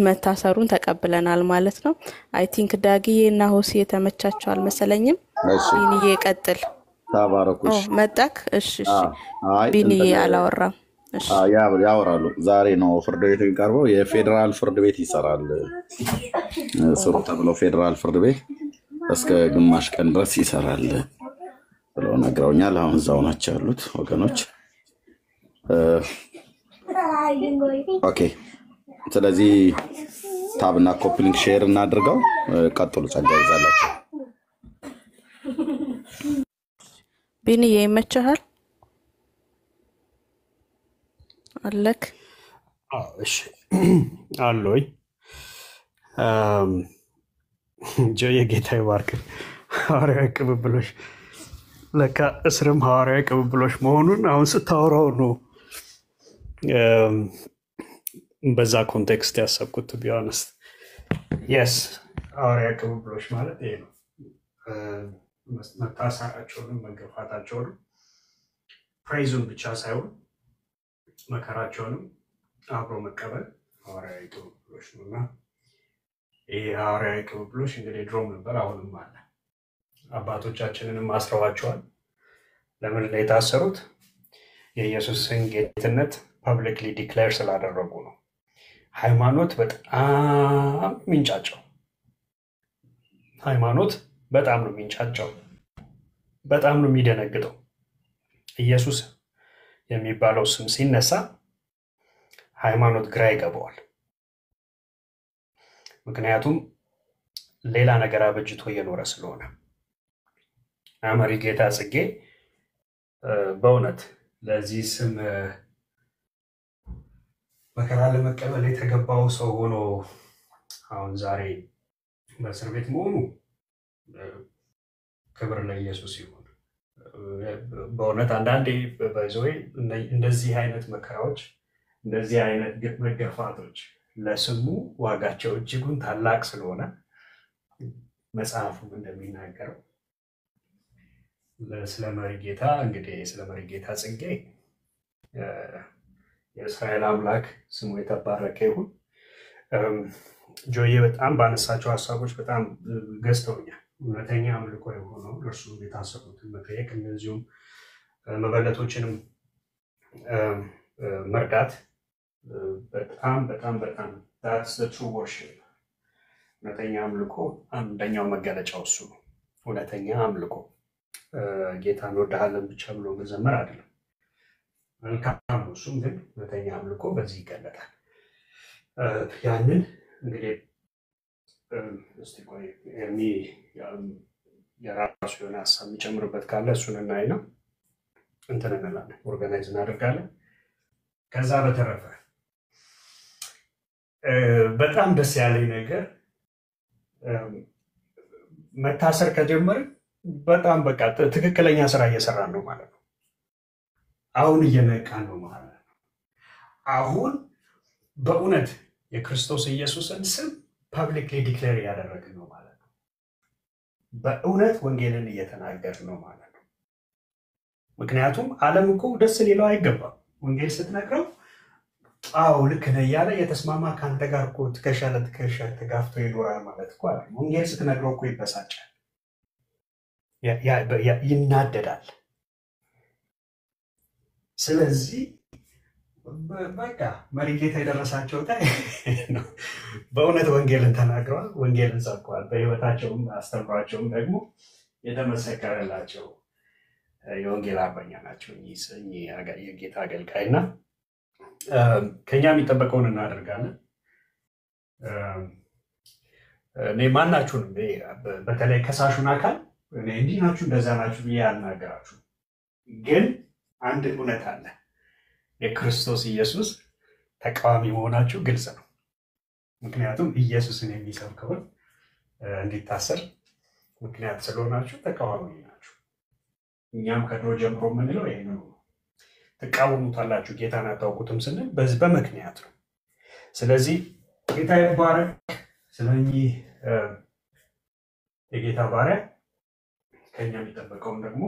መታሰሩን ተቀብለናል ማለት ነው። አይ ቲንክ ዳጊዬ እና ሆሲ የተመቻቸው አልመሰለኝም። ቢኒዬ ቀጥል። ተባረኩሽ። መጣክ? እሺ ቢኒዬ አላወራም። ያወራሉ። ዛሬ ነው ፍርድ ቤት የሚቀርበው። የፌዴራል ፍርድ ቤት ይሰራል ስሩ ተብሎ ፌዴራል ፍርድ ቤት እስከ ግማሽ ቀን ድረስ ይሰራል ብለው ነግረውኛል። አሁን እዛው ናቸው ያሉት ወገኖች። ኦኬ፣ ስለዚህ ታብና ኮፕሊንግ ሼር እናድርገው። ቀጥሉ። ጸጋ ይዛላችሁ። ቢኒዬ ይመችሃል? አለክ? እሺ አሎይ ጆዬ ጌታ ይባርክ። ሐዋርያዊ ቅብብሎሽ ለካ እስርም ሐዋርያዊ ቅብብሎሽ መሆኑን አሁን ስታወራው ነው በዛ ኮንቴክስት ያሰብኩት። ቱ ቢ ኦነስት የስ ሐዋርያዊ ቅብብሎሽ ማለት ይሄ ነው። መታሰራቸውንም መገፋታቸውንም ፕሬዙን ብቻ ሳይሆን መከራቸውንም አብሮ መቀበል ሐዋርያዊ ቅብብሎሽ ነውና ይሄ ሐዋርያዊ ቅብብሎሽ እንግዲህ ድሮም ነበር፣ አሁንም አለ። አባቶቻችንንም አስረዋቸዋል። ለምን ነው የታሰሩት? የኢየሱስን ጌትነት ፐብሊክሊ ዲክሌር ስላደረጉ ነው። ሃይማኖት በጣም ሚንጫጫው፣ ሃይማኖት በጣም ነው ሚንጫጫው፣ በጣም ነው የሚደነግጠው። ኢየሱስ የሚባለው ስም ሲነሳ ሃይማኖት ግራ ይገባዋል። ምክንያቱም ሌላ ነገር አበጅቶ እየኖረ ስለሆነ። መሪጌታ ጽጌ በእውነት ለዚህ ስም መከራ ለመቀበል የተገባው ሰው ሆኖ አሁን ዛሬ በእስር ቤት መሆኑ ክብር ለኢየሱስ ይሁን። በእውነት አንዳንዴ በዞይ እንደዚህ አይነት መከራዎች፣ እንደዚህ አይነት መገፋቶች ለስሙ ዋጋቸው እጅጉን ታላቅ ስለሆነ መጽሐፉም እንደሚናገረው ስለ መሪጌታ እንግዲህ ስለ መሪጌታ ጽጌ የእስራኤል አምላክ ስሙ የተባረከ ይሁን። ጆዬ በጣም ባነሳቸው ሀሳቦች በጣም ገዝተውኛል። እውነተኛ አምልኮ የሆነው እርሱ የታሰሩትን መጠየቅ፣ እንደዚሁም መበለቶችንም መርዳት በጣም በጣም በጣም that's the true worship። እውነተኛ አምልኮ አንደኛው መገለጫው እሱ ነው። እውነተኛ አምልኮ ጌታን እንወድሃለን ብቻ ብሎ መዘመር አይደለም። መልካም ነው እሱም፣ ግን እውነተኛ አምልኮ በዚህ ይገለጣል። ያንን እንግዲህ እስቲ ቆይ የራሱ የሆነ ሀሳብ የሚጨምርበት ካለ እሱን እናይና እንትን እንላለን፣ ኦርጋናይዝ እናደርጋለን። ከዛ በተረፈ በጣም ደስ ያለኝ ነገር መታሰር ከጀመርን በጣም በቃ ትክክለኛ ስራ እየሰራን ነው ማለት ነው። አሁን እየነቃን ነው ማለት ነው። አሁን በእውነት የክርስቶስ ኢየሱስን ስም ፐብሊክሊ ዲክሌር እያደረግን ነው ማለት ነው። በእውነት ወንጌልን እየተናገርን ነው ማለት ነው። ምክንያቱም ዓለም እኮ ደስ ሊለው አይገባም። ወንጌል ስትነግረው አዎ ልክ ነህ እያለ የተስማማ ከአንተ ጋር እኮ ትከሻ ለትከሻ ተጋፍቶ ይኖራል ማለት እኮ አለ። ወንጌል ስትነግረው እኮ ይበሳጫል፣ ይናደዳል። ስለዚህ በቃ መሪጌታ የደረሳቸው በእውነት ወንጌልን ተናግረዋል፣ ወንጌልን ሰብከዋል። በህይወታቸውም አስተምሯቸውም ደግሞ የተመሰከረላቸው የወንጌል አርበኛ ናቸው እኚህ የጌታ አገልጋይና ከኛ የሚጠበቀውን እናደርጋለን። እኔ ማናችሁንም በተለይ ከሳሹን አካል እንዲህ ናችሁ እንደዛ ናችሁ ብዬ አልናገራችሁ። ግን አንድ እውነት አለ፣ የክርስቶስ ኢየሱስ ተቃዋሚ መሆናችሁ ግልጽ ነው። ምክንያቱም ኢየሱስን የሚሰብከውን እንዲታሰር ምክንያት ስለሆናችሁ ተቃዋሚ ናችሁ። እኛም ከድሮ ጀምሮ የምንለው ይሄ ነው። ትቃወሙታላችሁ ጌታን አታውቁትም ስንል በዚህ በምክንያት ነው። ስለዚህ ጌታ ይባረክ። ስለዚህ የጌታ ባሪያ ከኛ የሚጠበቀውን ደግሞ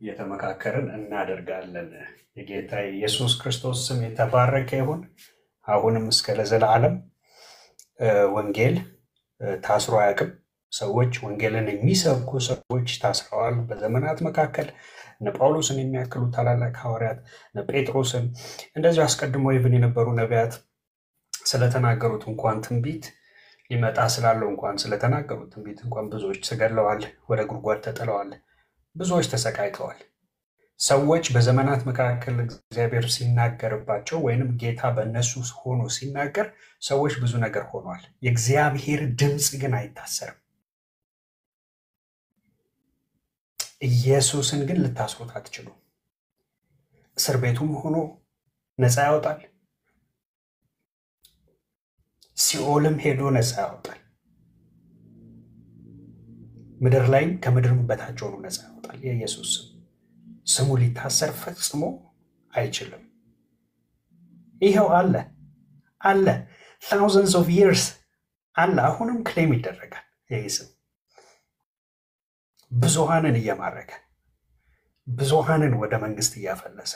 እየተመካከርን እናደርጋለን። የጌታ ኢየሱስ ክርስቶስ ስም የተባረከ ይሁን አሁንም እስከ ለዘላለም። ወንጌል ታስሮ አያውቅም። ሰዎች ወንጌልን የሚሰብኩ ሰዎች ታስረዋል በዘመናት መካከል። እነ ጳውሎስን የሚያክሉ ታላላቅ ሐዋርያት፣ እነ ጴጥሮስን እንደዚህ አስቀድሞ ይብን የነበሩ ነቢያት ስለተናገሩት እንኳን ትንቢት ሊመጣ ስላለው እንኳን ስለተናገሩት ትንቢት እንኳን ብዙዎች ተገድለዋል፣ ወደ ጉድጓድ ተጥለዋል፣ ብዙዎች ተሰቃይተዋል። ሰዎች በዘመናት መካከል እግዚአብሔር ሲናገርባቸው ወይንም ጌታ በእነሱ ሆኖ ሲናገር ሰዎች ብዙ ነገር ሆኗል። የእግዚአብሔር ድምፅ ግን አይታሰርም። ኢየሱስን ግን ልታስሩት አትችሉም። እስር ቤቱም ሆኖ ነፃ ያወጣል፣ ሲኦልም ሄዶ ነፃ ያወጣል፣ ምድር ላይም ከምድርም በታች ሆኖ ነፃ ያወጣል። የኢየሱስ ስሙ ሊታሰር ፈጽሞ አይችልም። ይሄው አለ thousands of years አለ። አሁንም ክሌም ይደረጋል። ይሄ ስም ብዙሃንን እየማረከ ብዙሃንን ወደ መንግስት እያፈለሰ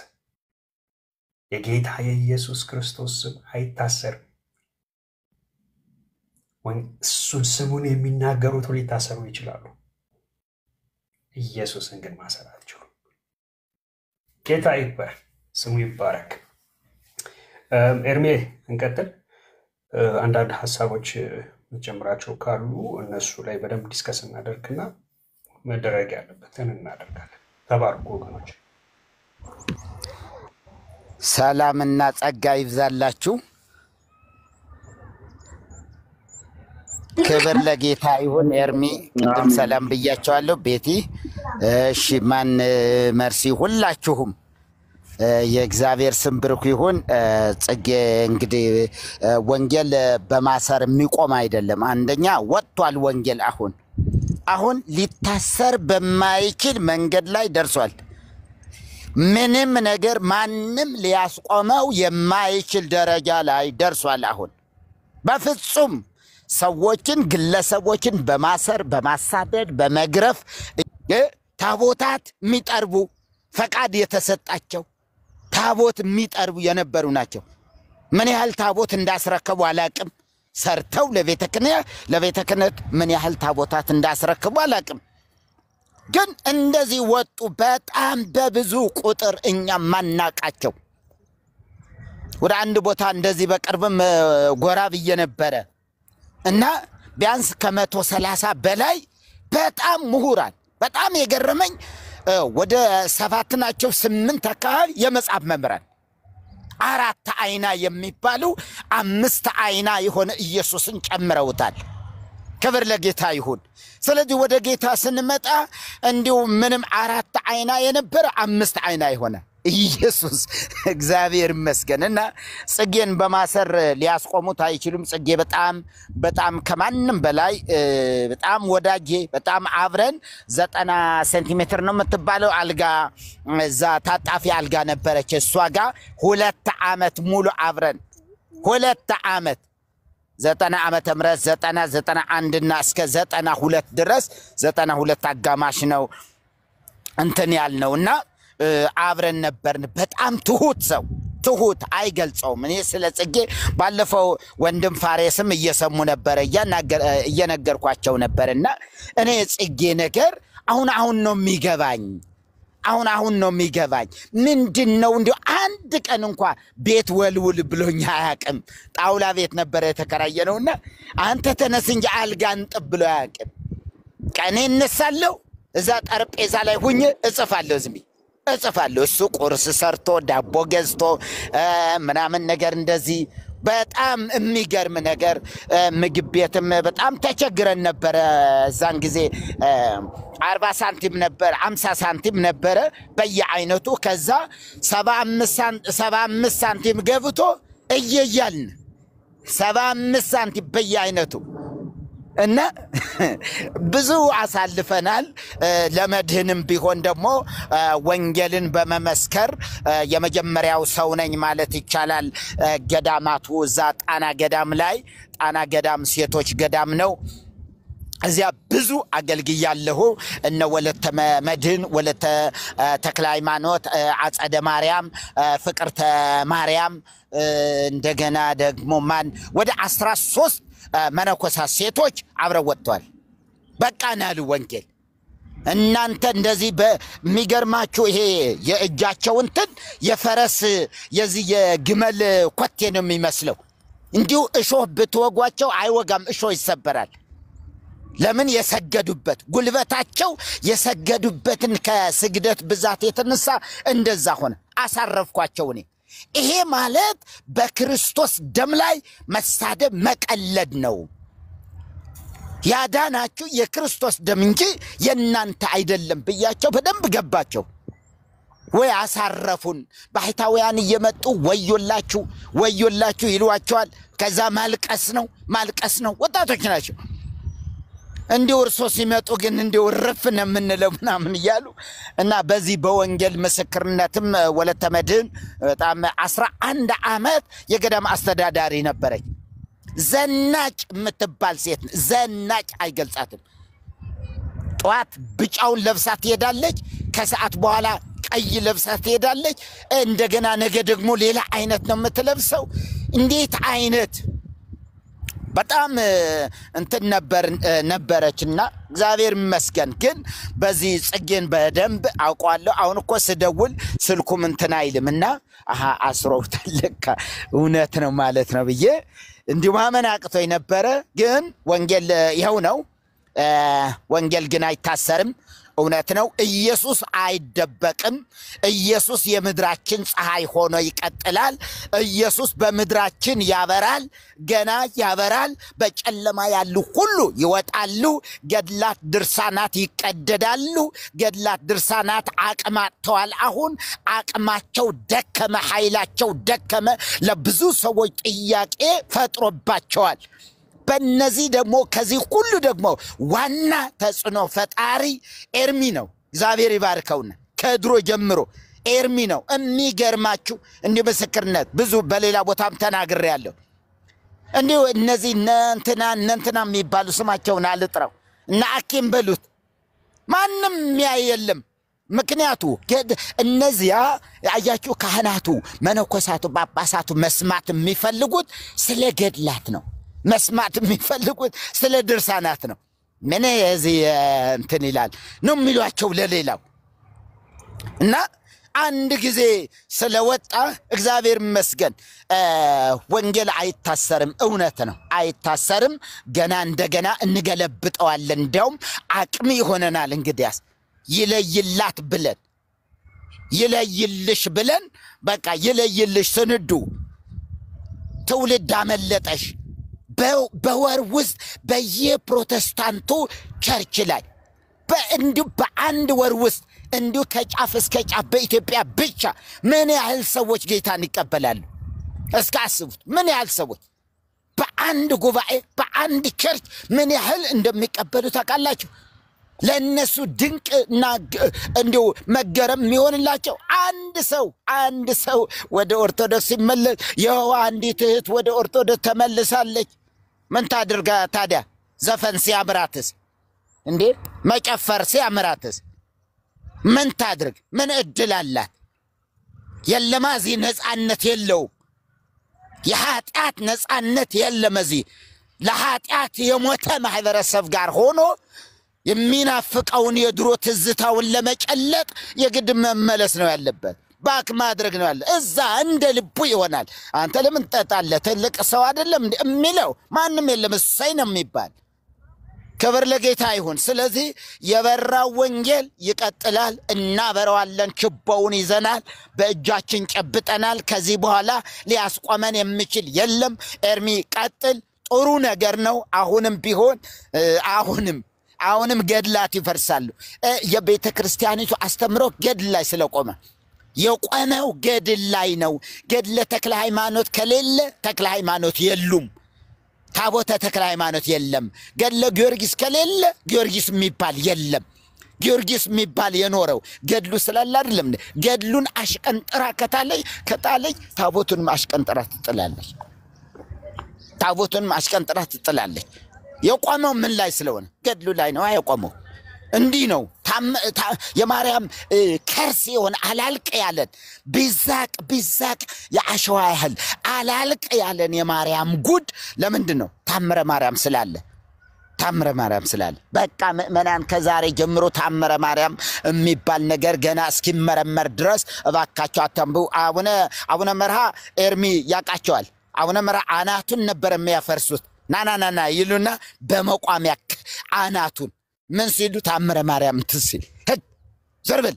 የጌታ የኢየሱስ ክርስቶስ ስም አይታሰርም። እሱን ስሙን የሚናገሩት ሊታሰሩ ይችላሉ። ኢየሱስን ግን ማሰር አትችሉም። ጌታ ይክበር፣ ስሙ ይባረክ። ኤርሜ እንቀጥል። አንዳንድ ሀሳቦች መጨመራቸው ካሉ እነሱ ላይ በደንብ ዲስከስ እናደርግና መደረግ ያለበትን እናደርጋለን። ተባርኩ ወገኖች። ሰላምና ጸጋ ይብዛላችሁ። ክብር ለጌታ ይሁን። ኤርሚ ቅድም ሰላም ብያቸዋለሁ። ቤቲ እሺ፣ ማን መርሲ፣ ሁላችሁም የእግዚአብሔር ስም ብሩክ ይሁን። ጽጌ እንግዲህ ወንጌል በማሰር የሚቆም አይደለም። አንደኛ ወጥቷል ወንጌል አሁን ሊታሰር በማይችል መንገድ ላይ ደርሷል። ምንም ነገር ማንም ሊያስቆመው የማይችል ደረጃ ላይ ደርሷል። አሁን በፍጹም ሰዎችን ግለሰቦችን በማሰር በማሳደድ በመግረፍ ታቦታት የሚጠርቡ ፈቃድ የተሰጣቸው ታቦት የሚጠርቡ የነበሩ ናቸው። ምን ያህል ታቦት እንዳስረከቡ አላቅም። ሰርተው ለቤተ ክህነት ምን ያህል ታቦታት እንዳስረከቡ አላቅም። ግን እንደዚህ ወጡ በጣም በብዙ ቁጥር እኛ ማናቃቸው። ወደ አንድ ቦታ እንደዚህ በቅርብም ጎራ ብዬ ነበረ እና ቢያንስ ከ130 በላይ በጣም ምሁራን በጣም የገረመኝ ወደ 7 ናቸው 8 አካባቢ የመጽሐፍ መምህራን 4 አይና የሚባሉ 5 አይና የሆነ ኢየሱስን ጨምረውታል። ክብር ለጌታ ይሁን ስለዚህ ወደ ጌታ ስንመጣ እንዲው ምንም 4 አይና የነበረ 5 አይና ይሆነ ኢየሱስ እግዚአብሔር ይመስገንና ጽጌን በማሰር ሊያስቆሙት አይችሉም ጽጌ በጣም ከማንንም በላይ በጣም ወዳጄ በጣም አብረን 90 ሴንቲሜትር ነው የምትባለው አልጋ እዛ ታጣፊ አልጋ ነበረች እሷ ጋር 2 አመት ሙሉ አብረን 2 አመት 90 ዓመተ ምህረት 91 እና እስከ 92 ድረስ 92 አጋማሽ ነው እንትን ያልነውና አብረን ነበርን በጣም ትሁት አይገልጸውም እኔ ስለ ጽጌ ባለፈው ወንድም ፋሬስም እየሰሙ ነበር እየነገርኳቸው ነበርና እኔ ጽጌ ነገር አሁን ነው የሚገባኝ አሁን ነው የሚገባኝ ምንድነው እንዴው አንድ ቀን እንኳን ቤት ወልውል ብሎኛ ያቀም ጣውላ ቤት ነበር የተከራየነውና አንተ ተነስ እንጂ አልጋን ጥብሎ ያቀም ቀኔ እንሳለው እዛ ጠረጴዛ ላይ ሁኜ እጽፋለሁ እሱ ቁርስ ሰርቶ ዳቦ ገዝቶ ምናምን ነገር እንደዚህ በጣም የሚገርም ነገር ምግብ ቤትም በጣም ተቸግረን ነበር ዛን ጊዜ 40 ሳንቲም ነበር 50 ሳንቲም ነበር በየአይነቱ ከዛ 75 ሳንቲም ገብቶ እየያልን 75 ሳንቲም በየአይነቱ እና ብዙ አሳልፈናል ለመድህንም ቢሆን ደግሞ ወንጌልን በመመስከር የመጀመሪያው ሰው ነኝ ማለት ይቻላል ገዳማቱ ዛ ጣና ገዳም ሴቶች ገዳም ነው እዚያ ብዙ አገልግያለሁ እነ ወለተ መድህን ወለተ ተክለ ሃይማኖት አጸደ ማርያም ፍቅርተ ማርያም እንደገና ደግሞ ማን ወደ 13 መነኮሳት ሴቶች አብረው ወጥቷል በቃናሉ ወንጌል እናንተ እንደዚህ በሚገርማችሁ ይሄ የእጃቸው እንትን የፈረስ የዚህ የግመል ኮቴ ነው የሚመስለው እንዲው እሾህ ብትወጓቸው አይወጋም እሾህ ይሰበራል ለምን የሰገዱበት ጉልበታቸው የሰገዱበትን ከስግደት ብዛት የተነሳ እንደዛ ሆነ አሳረፍኳቸው እኔ ይሄ ማለት በክርስቶስ ደም ላይ መሳደብ መቀለድ ነው ያዳናችሁ የክርስቶስ ደም እንጂ የናንተ አይደለም ብያቸው በደንብ ገባቸው ወይ አሳረፉን ባይታውያን እየመጡ ወዮላችሁ ይሏቸዋል ከዛ ማልቀስ ነው ወጣቶች ናቸው እንዲው እርሶ ሲመጡ ግን እንዲው ረፍነ ምንለው ምናምን ይያሉ እና በዚህ በወንጌል ምስክርነትም ወለተ መድህን በጣም 11 አመት የገዳም አስተዳዳሪ ነበረች ዘናጭ የምትባል ሴት ዘናጭ አይገልጻትም ጧት ብጫውን ለብሳ ትሄዳለች ከሰዓት በኋላ ቀይ ለብሳ ትሄዳለች እንደገና ነገ ደግሞ ሌላ አይነት ነው የምትለብሰው እንዴት አይነት በጣም እንትን ነበረችና እግዚአብሔር ይመስገን ግን በዚህ ጽጌን በደንብ አውቀዋለሁ አሁን እኮ ስደውል ስልኩም እንትን አይልምና አስሮታለካ እውነት ነው ማለት ነው ብዬ እንዲሁ ማመን አቅቶኝ ነበረ ግን ወንጌል ይሄው ነው ወንጌል ግን አይታሰርም እውነት ነው ኢየሱስ አይደበቅም ኢየሱስ የምድራችን ፀሐይ ሆኖ ይቀጥላል ኢየሱስ በምድራችን ያበራል ገና ያበራል በጨለማ ያሉ ሁሉ ይወጣሉ ገድላት ድርሳናት ይቀደዳሉ ገድላት ድርሳናት አቅማተዋል አሁን አቅማቸው ደከመ ኃይላቸው ደከመ ለብዙ ሰዎች ጥያቄ ፈጥሮባቸዋል በእነዚህ ደግሞ ከዚህ ሁሉ ደግሞ ዋና ተጽዕኖ ፈጣሪ ኤርሚ ነው እግዚአብሔር ይባርከውና ከድሮ ጀምሮ ኤርሚ ነው የሚገርማችሁ እንዲህ ምስክርነት ብዙ በሌላ ቦታም ተናግሬያለሁ እንዲሁ እነዚህ እንትና የሚባሉ ስማቸውን አልጥራው እና አኪም በሉት ማንም ያየለም ምክንያቱ እነዚያ አያችሁ ካህናቱ መነኮሳቱ ጳጳሳቱ መስማት የሚፈልጉት ስለ ገድላት ነው መስማት የሚፈልጉት ስለ ድርሳናት ነው ምን እዚህ እንትን ይላል ነው የሚሏቸው ለሌላው እና አንድ ጊዜ ስለወጣ እግዚአብሔር ይመስገን ወንጌል አይታሰርም እውነት ነው አይታሰርም ገና እንደገና እንገለብጠዋለን እንደውም አቅም ይሆነናል እንግዲያስ ይለይልሽ ብለን በቃ ይለይልሽ ስንዱ ትውልድ አመለጠሽ በወር ውስጥ በየፕሮቴስታንቱ ቸርች ላይ በእንዱ በአንድ ወር ውስጥ እንዱ ከጫፍ እስከ ጫፍ በኢትዮጵያ ብቻ ምን ያህል ሰዎች ጌታን ይቀበላሉ? እስከ አስቡት። ምን ያህል ሰዎች በአንድ ጉባኤ በአንድ ቸርች ምን ያህል እንደሚቀበሉ ታውቃላችሁ? ለነሱ ድንቅና እንዲው መገረም የሚሆንላቸው አንድ ሰው ወደ ኦርቶዶክስ ሲመለስ የዋ አንዲት እህት ወደ ኦርቶዶክስ ተመልሳለች። ምን ታድርጋ ታዲያ? ዘፈን ሲያምራትስ እንዴ? መጨፈር ሲያምራትስ ምን ታድርግ? ምን እድል አላት? የለማዚ ነፃነት የለው። የኃጢአት ነፃነት የለመዚ ለኃጢአት የሞተ ማህበረሰብ ጋር ሆኖ የሚናፍቀውን የድሮ ትዝታውን ለመጨለጥ የግድ መመለስ ነው ያለበት። ባክ ማድረግ ነው ያለ። እዛ እንደ ልቡ ይሆናል። አንተ ለምን ተጣጣለህ? ትልቅ ሰው አይደለም የሚለው ማንም የለም። እሰይ ነው የሚባል። ክብር ለጌታ ይሁን። ስለዚህ የበራው ወንጌል ይቀጥላል። እናበረዋለን። ችቦውን ይዘናል፣ በእጃችን ጨብጠናል። ከዚህ በኋላ ሊያስቆመን የሚችል የለም። ኤርሚ ቀጥል። ጥሩ ነገር ነው። አሁንም ቢሆን አሁንም ገድላት ይፈርሳሉ። የቤተ ክርስቲያኒቱ አስተምሮ ገድል ላይ ስለቆመ የቆመው ገድል ላይ ነው። ገድለ ተክለ ሃይማኖት ከሌለ ተክለ ሃይማኖት የሉም። ታቦተ ተክለ ሃይማኖት የለም። ገድለ ጊዮርጊስ ከሌለ ጊዮርጊስ የሚባል የለም። ጊዮርጊስ የሚባል የኖረው ገድሉ ስላለ አይደለም። ገድሉን አሽቀንጥራ ከጣለች ታቦቱን አሽቀንጥራ ትጥላለች። ታቦቱን አሽቀንጥራ ትጥላለች። የቆመው ምን ላይ ስለሆነ ገድሉ ላይ ነው የቆመው። እንዲህ ነው የማርያም ከርስ የሆነ አላልቅ ያለን ቢዛቅ የአሸዋ ያህል አላልቅ ያለን የማርያም ጉድ ለምንድን ነው? ታምረ ማርያም ስላለ በቃ ምእመናን ከዛሬ ጀምሮ ታምረ ማርያም የሚባል ነገር ገና እስኪመረመር ድረስ እባካቸው አታምቡ። አቡነ መርሃ ኤርሚ ያቃቸዋል። አቡነ መርሃ አናቱን ነበር የሚያፈርሱት። ናናናና ይሉና በመቋሚያ አናቱን ምን ሲሉ ታምረ ማርያም ትስል ዘርበል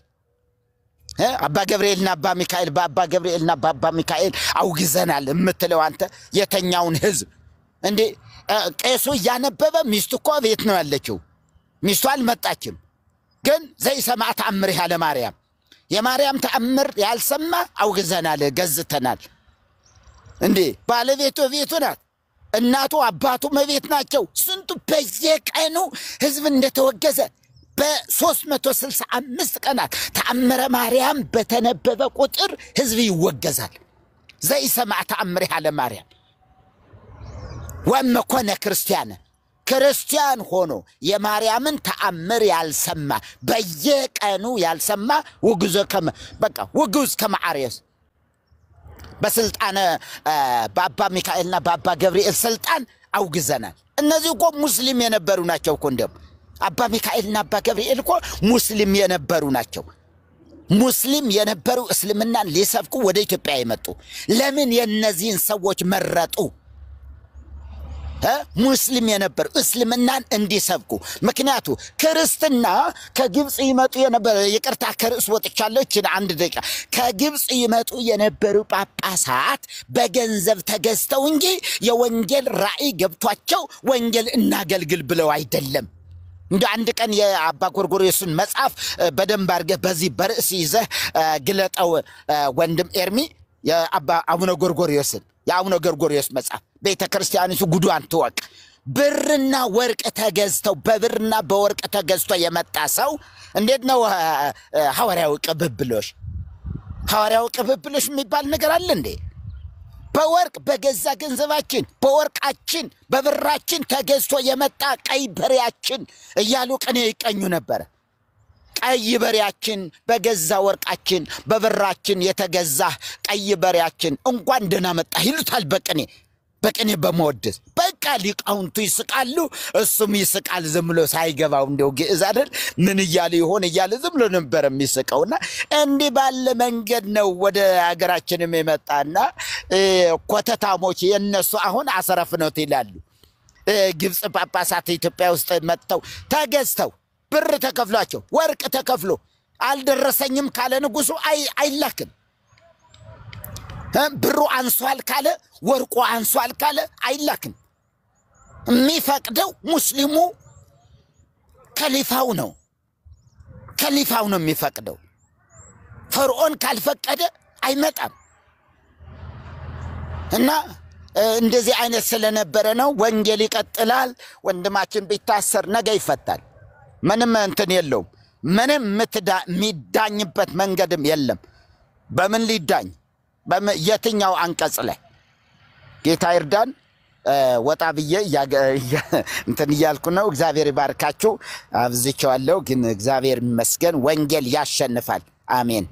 አባ ገብርኤልና አባ ሚካኤል አውግዘናል የምትለው አንተ የተኛውን ህዝብ እንዴ? ቄሱ ያነበበ ሚስቱ እኮ ቤት ነው ያለችው። ሚስቱ አልመጣችም። ግን ዘይሰማ ተአምር ያለ ማርያም የማርያም ተአምር ያልሰማ አውግዘናል፣ ገዝተናል። እንዴ ባለቤቱ ቤቱ ናት። እናቱ አባቱ መቤት ናቸው። ስንቱ በየቀኑ ህዝብ እንደተወገዘ በ365 ቀናት ተአምረ ማርያም በተነበበ ቁጥር ህዝብ ይወገዛል። ዘይሰማ ተአምር ያለ ማርያም ወመኮነ ክርስቲያን ሆኖ የማርያምን ተአምር ያልሰማ በየቀኑ ያልሰማ ውጉዝ ከመዓርየስ በስልጣነ በአባ ሚካኤልና በአባ ገብርኤል ስልጣን አውግዘናል። እነዚህ እኮ ሙስሊም የነበሩ ናቸው እኮ። እንደም አባ ሚካኤልና አባ ገብርኤል እኮ ሙስሊም የነበሩ ናቸው። ሙስሊም የነበሩ እስልምናን ሊሰብኩ ወደ ኢትዮጵያ የመጡ ለምን የነዚህን ሰዎች መረጡ? ሙስሊም የነበሩ እስልምናን እንዲሰብኩ። ምክንያቱ ክርስትና ከግብጽ ይመጡ የነበረ ይቅርታ ከርዕስ ወጥቻለሁ አንድ ደቂቃ። ከግብጽ ይመጡ የነበሩ ጳጳሳት በገንዘብ ተገዝተው እንጂ የወንጌል ራእይ ገብቷቸው ወንጌል እናገልግል ብለው አይደለም። እንደ አንድ ቀን የአባ ጎርጎርዮስን መጽሐፍ በደንብ አድርገህ በዚህ በርዕስ ይዘህ ግለጠው ወንድም ኤርሚ። የአቡነ ጎርጎርዮስን የአቡነ ጎርጎርዮስ መጽሐፍ ቤተ ክርስቲያኒቱ ጉዷን ትወቅ። ብርና ወርቅ ተገዝተው በብርና በወርቅ ተገዝቶ የመጣ ሰው እንዴት ነው ሐዋርያው ቅብብሎሽ የሚባል ነገር አለ እንዴ? በወርቅ በገዛ ገንዘባችን በወርቃችን በብራችን ተገዝቶ የመጣ ቀይ በሬያችን እያሉ ቀኔ ይቀኙ ነበር። ቀይ በሬያችን በገዛ ወርቃችን በብራችን የተገዛ ቀይ በሬያችን እንኳን ደህና መጣ ይሉታል። በቀኔ በመወደስ በቃ ሊቃውንቱ ይስቃሉ፣ እሱም ይስቃል። ዝም ብሎ ሳይገባው እንደው ግዕዝ አይደል ምን እያለ ይሆን እያለ ዝም ብሎ ነበር የሚስቀውና እንዲህ ባለ መንገድ ነው ወደ ሀገራችንም የመጣና ኮተታሞች የነሱ አሁን አሰረፍነው ይላሉ። ግብጽ ጳጳሳት ኢትዮጵያ ውስጥ መጥተው ተገዝተው ብር ተከፍሏቸው ወርቅ ተከፍሎ አልደረሰኝም ካለ ንጉሱ አይላክም። ብሩ አንሷል ካለ ወርቁ አንሷል ካለ አይላክም። የሚፈቅደው ሙስሊሙ ከሊፋው ነው የሚፈቅደው። ፈርዖን ካልፈቀደ አይመጣም። እና እንደዚህ አይነት ስለነበረ ነው። ወንጌል ይቀጥላል። ወንድማችን ቢታሰር ነገ ይፈታል። ምንም እንትን የለውም። ምንም የሚዳኝበት መንገድም የለም። በምን ሊዳኝ? የትኛው አንቀጽ ላይ? ጌታ ይርዳን። ወጣ ብዬ እንትን እያልኩ ነው። እግዚአብሔር ይባርካችሁ። አብዝቼዋለሁ፣ ግን እግዚአብሔር ይመስገን። ወንጌል ያሸንፋል። አሜን።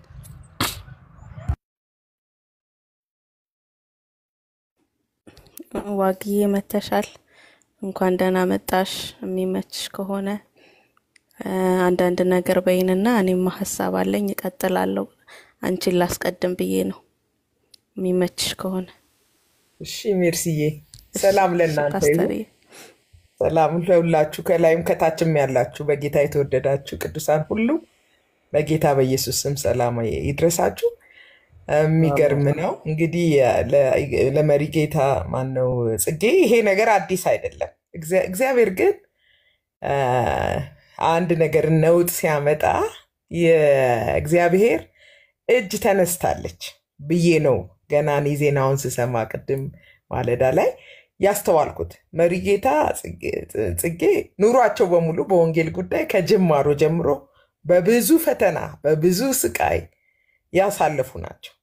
ዋግዬ መተሻል። እንኳን ደህና መጣሽ። የሚመችሽ ከሆነ አንዳንድ ነገር በይንና እኔም ሐሳብ አለኝ እቀጥላለሁ። አንቺን ላስቀድም ብዬ ነው የሚመችሽ ከሆነ። እሺ ሜርሲዬ። ሰላም ለእናንተ ይሁን። ፓስተርዬ ሰላም ለሁላችሁ ከላይም ከታችም ያላችሁ በጌታ የተወደዳችሁ ቅዱሳን ሁሉ በጌታ በኢየሱስ ስም ሰላም ይድረሳችሁ። የሚገርም ነው እንግዲህ ለመሪ ጌታ ማነው ጽጌ ይሄ ነገር አዲስ አይደለም። እግዚአብሔር ግን አንድ ነገር ነውጥ ሲያመጣ የእግዚአብሔር እጅ ተነስታለች ብዬ ነው ገና እኔ ዜናውን ስሰማ ቅድም ማለዳ ላይ ያስተዋልኩት። መሪ ጌታ ጽጌ ኑሯቸው በሙሉ በወንጌል ጉዳይ ከጅማሮ ጀምሮ በብዙ ፈተና በብዙ ስቃይ ያሳለፉ ናቸው።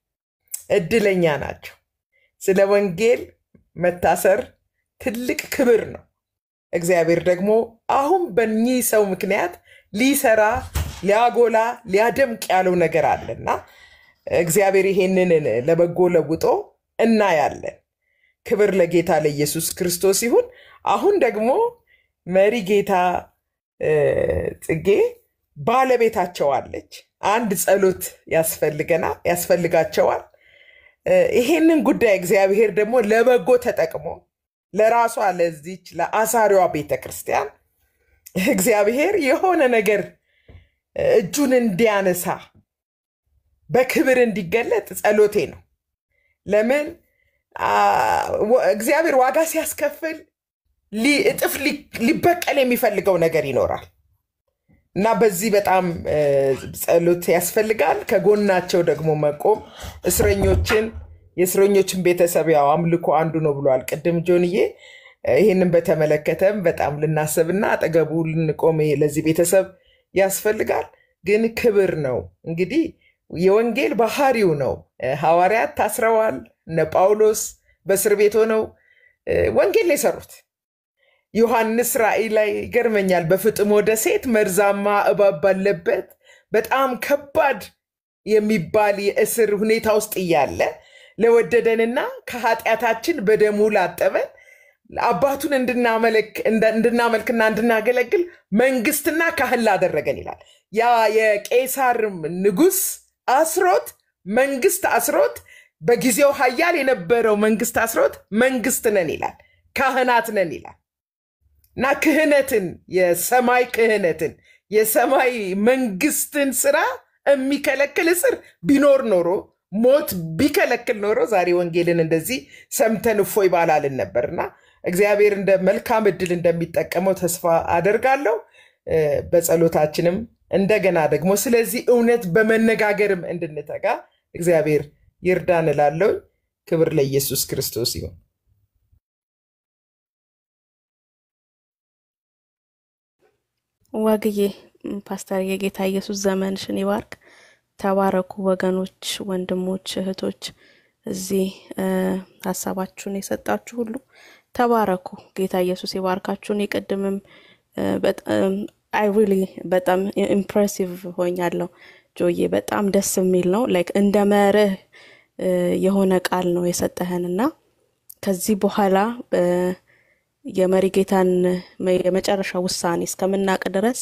እድለኛ ናቸው። ስለ ወንጌል መታሰር ትልቅ ክብር ነው። እግዚአብሔር ደግሞ አሁን በእኚህ ሰው ምክንያት ሊሰራ ሊያጎላ ሊያደምቅ ያለው ነገር አለና እግዚአብሔር ይሄንን ለበጎ ለውጦ እናያለን። ክብር ለጌታ ለኢየሱስ ክርስቶስ ይሁን። አሁን ደግሞ መሪ ጌታ ጽጌ ባለቤታቸው አለች። አንድ ጸሎት ያስፈልጋቸዋል። ይሄንን ጉዳይ እግዚአብሔር ደግሞ ለበጎ ተጠቅሞ ለራሷ ለዚች ለአሳሪዋ ቤተክርስቲያን እግዚአብሔር የሆነ ነገር እጁን እንዲያነሳ በክብር እንዲገለጥ ጸሎቴ ነው። ለምን እግዚአብሔር ዋጋ ሲያስከፍል እጥፍ ሊበቀል የሚፈልገው ነገር ይኖራል እና በዚህ በጣም ጸሎት ያስፈልጋል። ከጎናቸው ደግሞ መቆም የእስረኞችን ቤተሰብ ያው አምልኮ አንዱ ነው ብሏል ቅድም ጆንዬ። ይሄንን በተመለከተም በጣም ልናስብና አጠገቡ ልንቆም ለዚህ ቤተሰብ ያስፈልጋል። ግን ክብር ነው እንግዲህ የወንጌል ባህሪው ነው። ሐዋርያት ታስረዋል። እነ ጳውሎስ በእስር ቤት ሆነው ወንጌል የሰሩት። ዮሐንስ ራእይ ላይ ገርመኛል። በፍጥሞ ደሴት መርዛማ እባብ ባለበት በጣም ከባድ የሚባል የእስር ሁኔታ ውስጥ እያለ ለወደደንና ከኃጢአታችን በደሙ ላጠበን አባቱን እንድናመልክና እንድናገለግል መንግስትና ካህን ላደረገን ይላል። ያ የቄሳር ንጉስ አስሮት መንግስት አስሮት በጊዜው ኃያል የነበረው መንግስት አስሮት መንግስት ነን ይላል፣ ካህናት ነን ይላል። እና ክህነትን የሰማይ መንግስትን ስራ የሚከለክል እስር ቢኖር ኖሮ ሞት ቢከለክል ኖሮ ዛሬ ወንጌልን እንደዚህ ሰምተን እፎይ ባላልን ነበርና እግዚአብሔር እንደ መልካም እድል እንደሚጠቀመው ተስፋ አደርጋለሁ። በጸሎታችንም እንደገና ደግሞ ስለዚህ እውነት በመነጋገርም እንድንተጋ እግዚአብሔር ይርዳን እላለሁ። ክብር ለኢየሱስ ክርስቶስ ይሁን። ዋግዬ ፓስተር የጌታ ኢየሱስ ዘመንሽን ይባርክ። ተባረኩ ወገኖች፣ ወንድሞች፣ እህቶች እዚህ ሐሳባችሁን የሰጣችሁ ሁሉ ተባረኩ። ጌታ ኢየሱስ ይባርካችሁን። የቀድምም I really በጣም ኢምፕሬሲቭ ሆኛለሁ ጆዬ። በጣም ደስ የሚል ነው። ላይክ እንደ መርህ የሆነ ቃል ነው የሰጠህንና ከዚህ በኋላ የመሪ ጌታን የመጨረሻ ውሳኔ እስከምናቅ ድረስ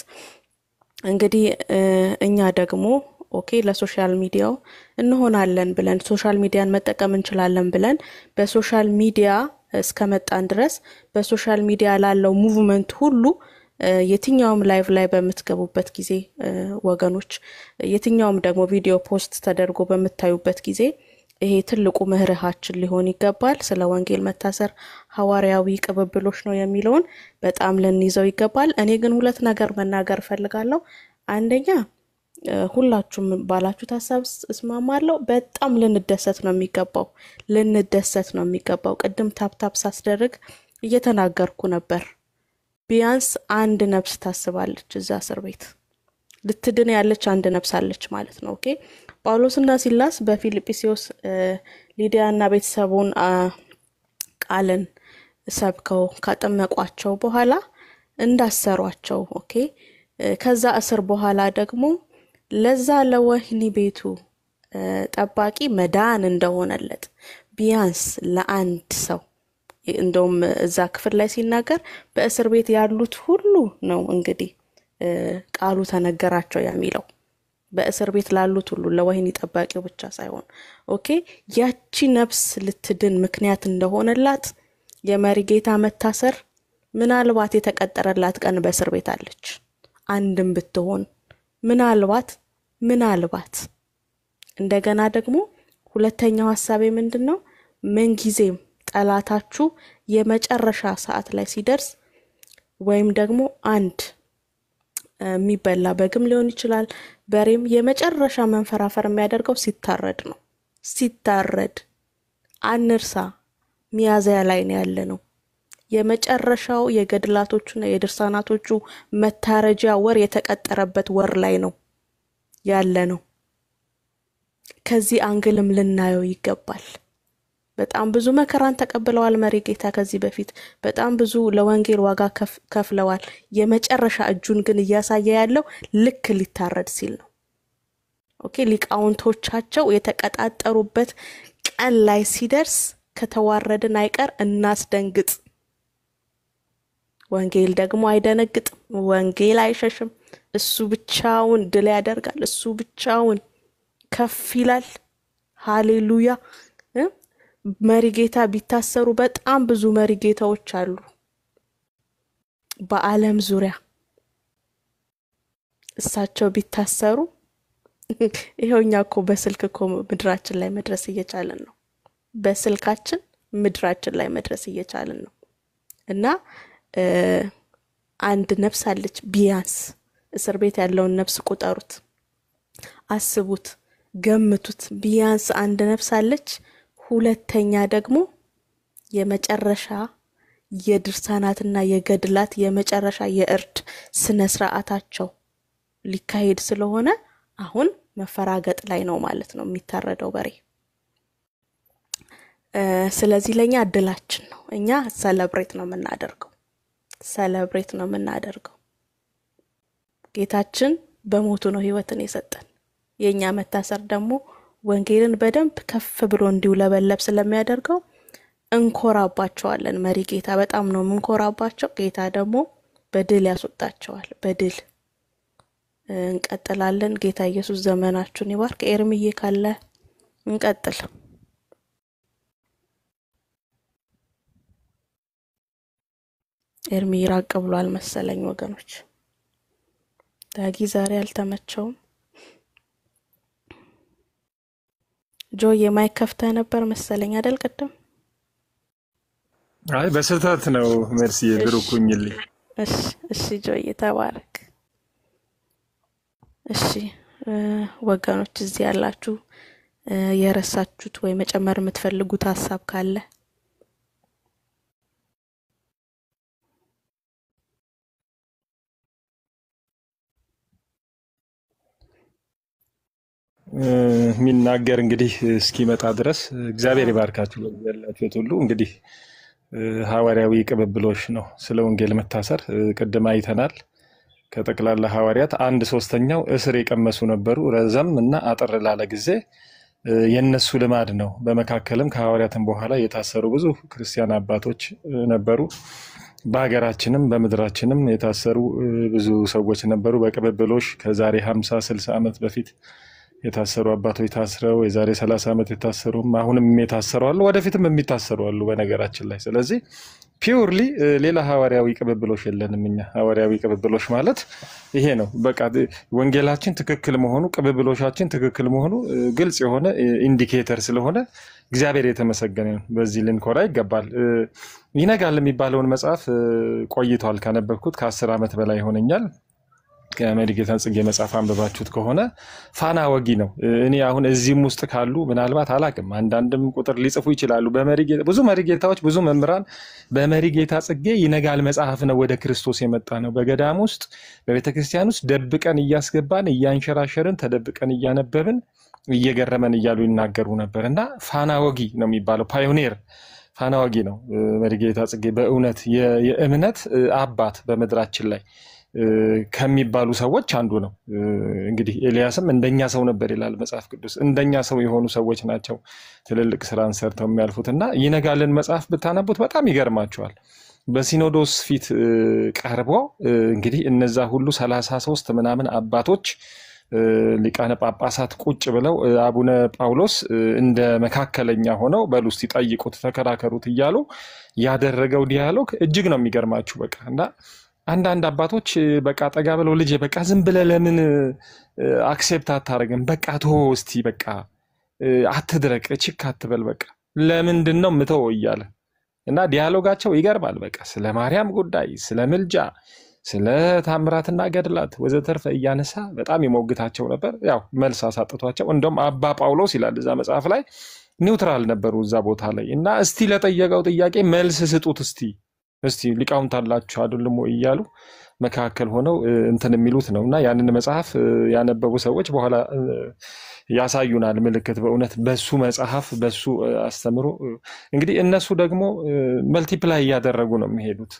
እንግዲህ እኛ ደግሞ ኦኬ ለሶሻል ሚዲያው እንሆናለን ብለን ሶሻል ሚዲያን መጠቀም እንችላለን ብለን በሶሻል ሚዲያ እስከመጣን ድረስ በሶሻል ሚዲያ ላለው ሙቭመንት ሁሉ የትኛውም ላይቭ ላይ በምትገቡበት ጊዜ ወገኖች፣ የትኛውም ደግሞ ቪዲዮ ፖስት ተደርጎ በመታዩበት ጊዜ ይሄ ትልቁ ምህርሃችን ሊሆን ይገባል። ስለ ወንጌል መታሰር ሐዋርያዊ ቅብብሎች ነው የሚለውን በጣም ልንይዘው ይገባል። እኔ ግን ሁለት ነገር መናገር ፈልጋለሁ። አንደኛ ሁላችሁም ባላችሁት ሐሳብ እስማማለሁ። በጣም ልንደሰት ነው የሚገባው። ቅድም ታፕታፕ ሳስደርግ እየተናገርኩ ነበር። ቢያንስ አንድ ነፍስ ታስባለች እዛ እስር ቤት ልትድን ያለች አንድ ነፍስ አለች ማለት ነው። ኦኬ ጳውሎስና ሲላስ በፊልጵስዩስ ሊዲያና ቤተሰቡን ቃልን ሰብከው ካጠመቋቸው በኋላ እንዳሰሯቸው ኦኬ ከዛ እስር በኋላ ደግሞ ለዛ ለወህኒ ቤቱ ጠባቂ መዳን እንደሆነለት ቢያንስ ለአንድ ሰው እንደውም እዛ ክፍል ላይ ሲናገር በእስር ቤት ያሉት ሁሉ ነው እንግዲህ ቃሉ ተነገራቸው የሚለው በእስር ቤት ላሉት ሁሉ ለወህኒ ጠባቂው ብቻ ሳይሆን ኦኬ ያቺ ነፍስ ልትድን ምክንያት እንደሆነላት የመሪጌታ መታሰር ምናልባት የተቀጠረላት ቀን በእስር ቤት አለች አንድም ብትሆን ምናልባት እንደገና ደግሞ ሁለተኛው ሐሳቤ ምንድነው መንጊዜም ጠላታችሁ የመጨረሻ ሰዓት ላይ ሲደርስ ወይም ደግሞ አንድ የሚበላ በግም ሊሆን ይችላል በሬም የመጨረሻ መንፈራፈር የሚያደርገው ሲታረድ አንርሳ ሚያዝያ ላይ ነው ያለነው የመጨረሻው የገድላቶቹና የድርሳናቶቹ መታረጃ ወር የተቀጠረበት ወር ላይ ነው ያለነው ከዚህ አንግልም ልናየው ይገባል በጣም ብዙ መከራን ተቀብለዋል መሪጌታ ከዚህ በፊት በጣም ብዙ ለወንጌል ዋጋ ከፍለዋል የመጨረሻ እጁን ግን እያሳየ ያለው ልክ ሊታረድ ሲል ነው ኦኬ ሊቃውንቶቻቸው የተቀጣጠሩበት ቀን ላይ ሲደርስ ከተዋረድን አይቀር እናስደንግጥ ወንጌል ደግሞ አይደነግጥም ወንጌል አይሸሽም እሱ ብቻውን ድል ያደርጋል እሱ ብቻውን ከፍ ይላል ሃሌሉያ መሪጌታ ቢታሰሩ በጣም ብዙ መሪጌታዎች አሉ በአለም ዙሪያ እሳቸው ቢታሰሩ ይሄውኛኮ በስልክኮ ምድራችን ላይ መድረስ እየቻለን ነው በስልካችን ምድራችን ላይ መድረስ እየቻለን ነው እና አንድ ነፍስ አለች ቢያንስ እስር ቤት ያለውን ነፍስ ቁጠሩት አስቡት ገምቱት ቢያንስ አንድ ነፍስ አለች ሁለተኛ ደግሞ የመጨረሻ የድርሳናትና የገድላት የመጨረሻ የእርድ ስነ ስርዓታቸው ሊካሄድ ስለሆነ አሁን መፈራገጥ ላይ ነው ማለት ነው የሚታረደው በሬ ስለዚህ ለኛ እድላችን ነው እኛ ሰለብሬት ነው የምናደርገው ጌታችን በሞቱ ነው ህይወትን የሰጠን የኛ መታሰር ደግሞ ወንጌልን በደንብ ከፍ ብሎ እንዲውለበለብ ስለሚያደርገው እንኮራባቸዋለን መሪጌታ በጣም ነው እንኮራባቸው ጌታ ደግሞ በድል ያስወጣቸዋል በድል እንቀጥላለን ጌታ ኢየሱስ ዘመናችሁን ይባርክ ኤርሚዬ ካለ እንቀጥል ኤርሚ ራቅ ብሏል መሰለኝ ወገኖች ዳጊ ዛሬ አልተመቸውም ጆይ የማይክ ከፍተህ ነበር መሰለኝ አይደል ቀደም አይ በስህተት ነው መርሲ ብሩኩኝልኝ እሺ ጆይ ተባረክ እሺ ወገኖች እዚህ ያላችሁ የረሳችሁት ወይ መጨመር የምትፈልጉት ሐሳብ ካለ ሚናገር እንግዲህ እስኪመጣ ድረስ እግዚአብሔር ይባርካችሁ ለያላችሁት ሁሉ እንግዲህ ሐዋርያዊ ቅብብሎሽ ነው ስለ ወንጌል መታሰር ቀደም አይተናል ከጠቅላላ ሐዋርያት 1/3ኛው እስር የቀመሱ ነበሩ ረዘም እና አጠር ላለ ጊዜ የነሱ ልማድ ነው በመካከለም ከሐዋርያትም በኋላ የታሰሩ ብዙ ክርስቲያን አባቶች ነበሩ በአገራችንም በመድራችንም የታሰሩ ብዙ ሰዎች ነበሩ በቅብብሎሽ ከዛሬ 50 60 ዓመት በፊት የታሰሩ አባቶች ታስረው የዛሬ 30 ዓመት የታሰሩም አሁንም የታሰሩ አሉ፣ ወደፊትም የሚታሰሩ አሉ በነገራችን ላይ። ስለዚህ ፒውርሊ ሌላ ሐዋርያዊ ቅብብሎሽ የለንም እኛ። ሐዋርያዊ ቅብብሎሽ ማለት ይሄ ነው። በቃ ወንጌላችን ትክክል መሆኑ ቅብብሎሻችን ትክክል መሆኑ ግልጽ የሆነ ኢንዲኬተር ስለሆነ እግዚአብሔር የተመሰገነ ነው። በዚህ ልንኮራ ይገባል። ይነጋል የሚባለውን መጽሐፍ ቆይቷል ካነበብኩት ከ10 ዓመት በላይ ይሆነኛል። ከመሪጌታ ጽጌ መጽሐፍ አንብባችሁት ከሆነ ፋና ወጊ ነው። እኔ አሁን እዚህም ውስጥ ካሉ ምናልባት አላቅም አንዳንድም ቁጥር ሊጽፉ ይችላሉ። ብዙ መሪጌታዎች ብዙ መምህራን በመሪጌታ ጽጌ ይነጋል መጽሐፍ ነው ወደ ክርስቶስ የመጣ ነው፣ በገዳም ውስጥ በቤተክርስቲያን ውስጥ ደብቀን እያስገባን እያንሸራሸርን ተደብቀን እያነበብን እየገረመን እያሉ ይናገሩ ነበር። እና ፋና ወጊ ነው የሚባለው፣ ፓዮኒር ፋና ወጊ ነው መሪጌታ ጽጌ። በእውነት የእምነት አባት በምድራችን ላይ ከሚባሉ ሰዎች አንዱ ነው። እንግዲህ ኤልያስም እንደኛ ሰው ነበር ይላል መጽሐፍ ቅዱስ። እንደኛ ሰው የሆኑ ሰዎች ናቸው ትልልቅ ስራን ሰርተው የሚያልፉትና ይነጋልን መጽሐፍ ብታነቡት በጣም ይገርማቸዋል። በሲኖዶስ ፊት ቀርቦ እንግዲህ እነዛ ሁሉ 33 ምናምን አባቶች ሊቃነ ጳጳሳት ቁጭ ብለው አቡነ ጳውሎስ እንደ መካከለኛ ሆነው በሉ እስቲ ጠይቁት ተከራከሩት እያሉ ያደረገው ዲያሎግ እጅግ ነው የሚገርማችሁ። በቃ እና አንዳንድ አባቶች በቃ ጠጋ ብለው ልጄ በቃ ዝም ብለህ ለምን አክሴፕት አታረግም? በቃ ተው እስቲ በቃ አትድረቅ፣ ችክ አትበል፣ በቃ ለምንድን ነው ምተው እያለ እና ዲያሎጋቸው ይገርማል። በቃ ስለ ማርያም ጉዳይ፣ ስለ ምልጃ፣ ስለ ታምራትና ገድላት ወዘተርፈ እያነሳ በጣም ይሞግታቸው ነበር። ያው መልስ አሳጥቷቸው እንደውም አባ ጳውሎስ ይላል እዛ መጽሐፍ ላይ ኒውትራል ነበሩ እዛ ቦታ ላይ እና እስቲ ለጠየቀው ጥያቄ መልስ ስጡት እስቲ ሊቃውንት አላችሁ አይደለም ወይ እያሉ መካከል ሆነው እንትን የሚሉት ነውና ያንን መጽሐፍ ያነበቡ ሰዎች በኋላ ያሳዩናል ምልክት በእውነት በሱ መጽሐፍ በሱ አስተምሮ። እንግዲህ እነሱ ደግሞ መልቲፕላይ ያደረጉ ነው የሚሄዱት።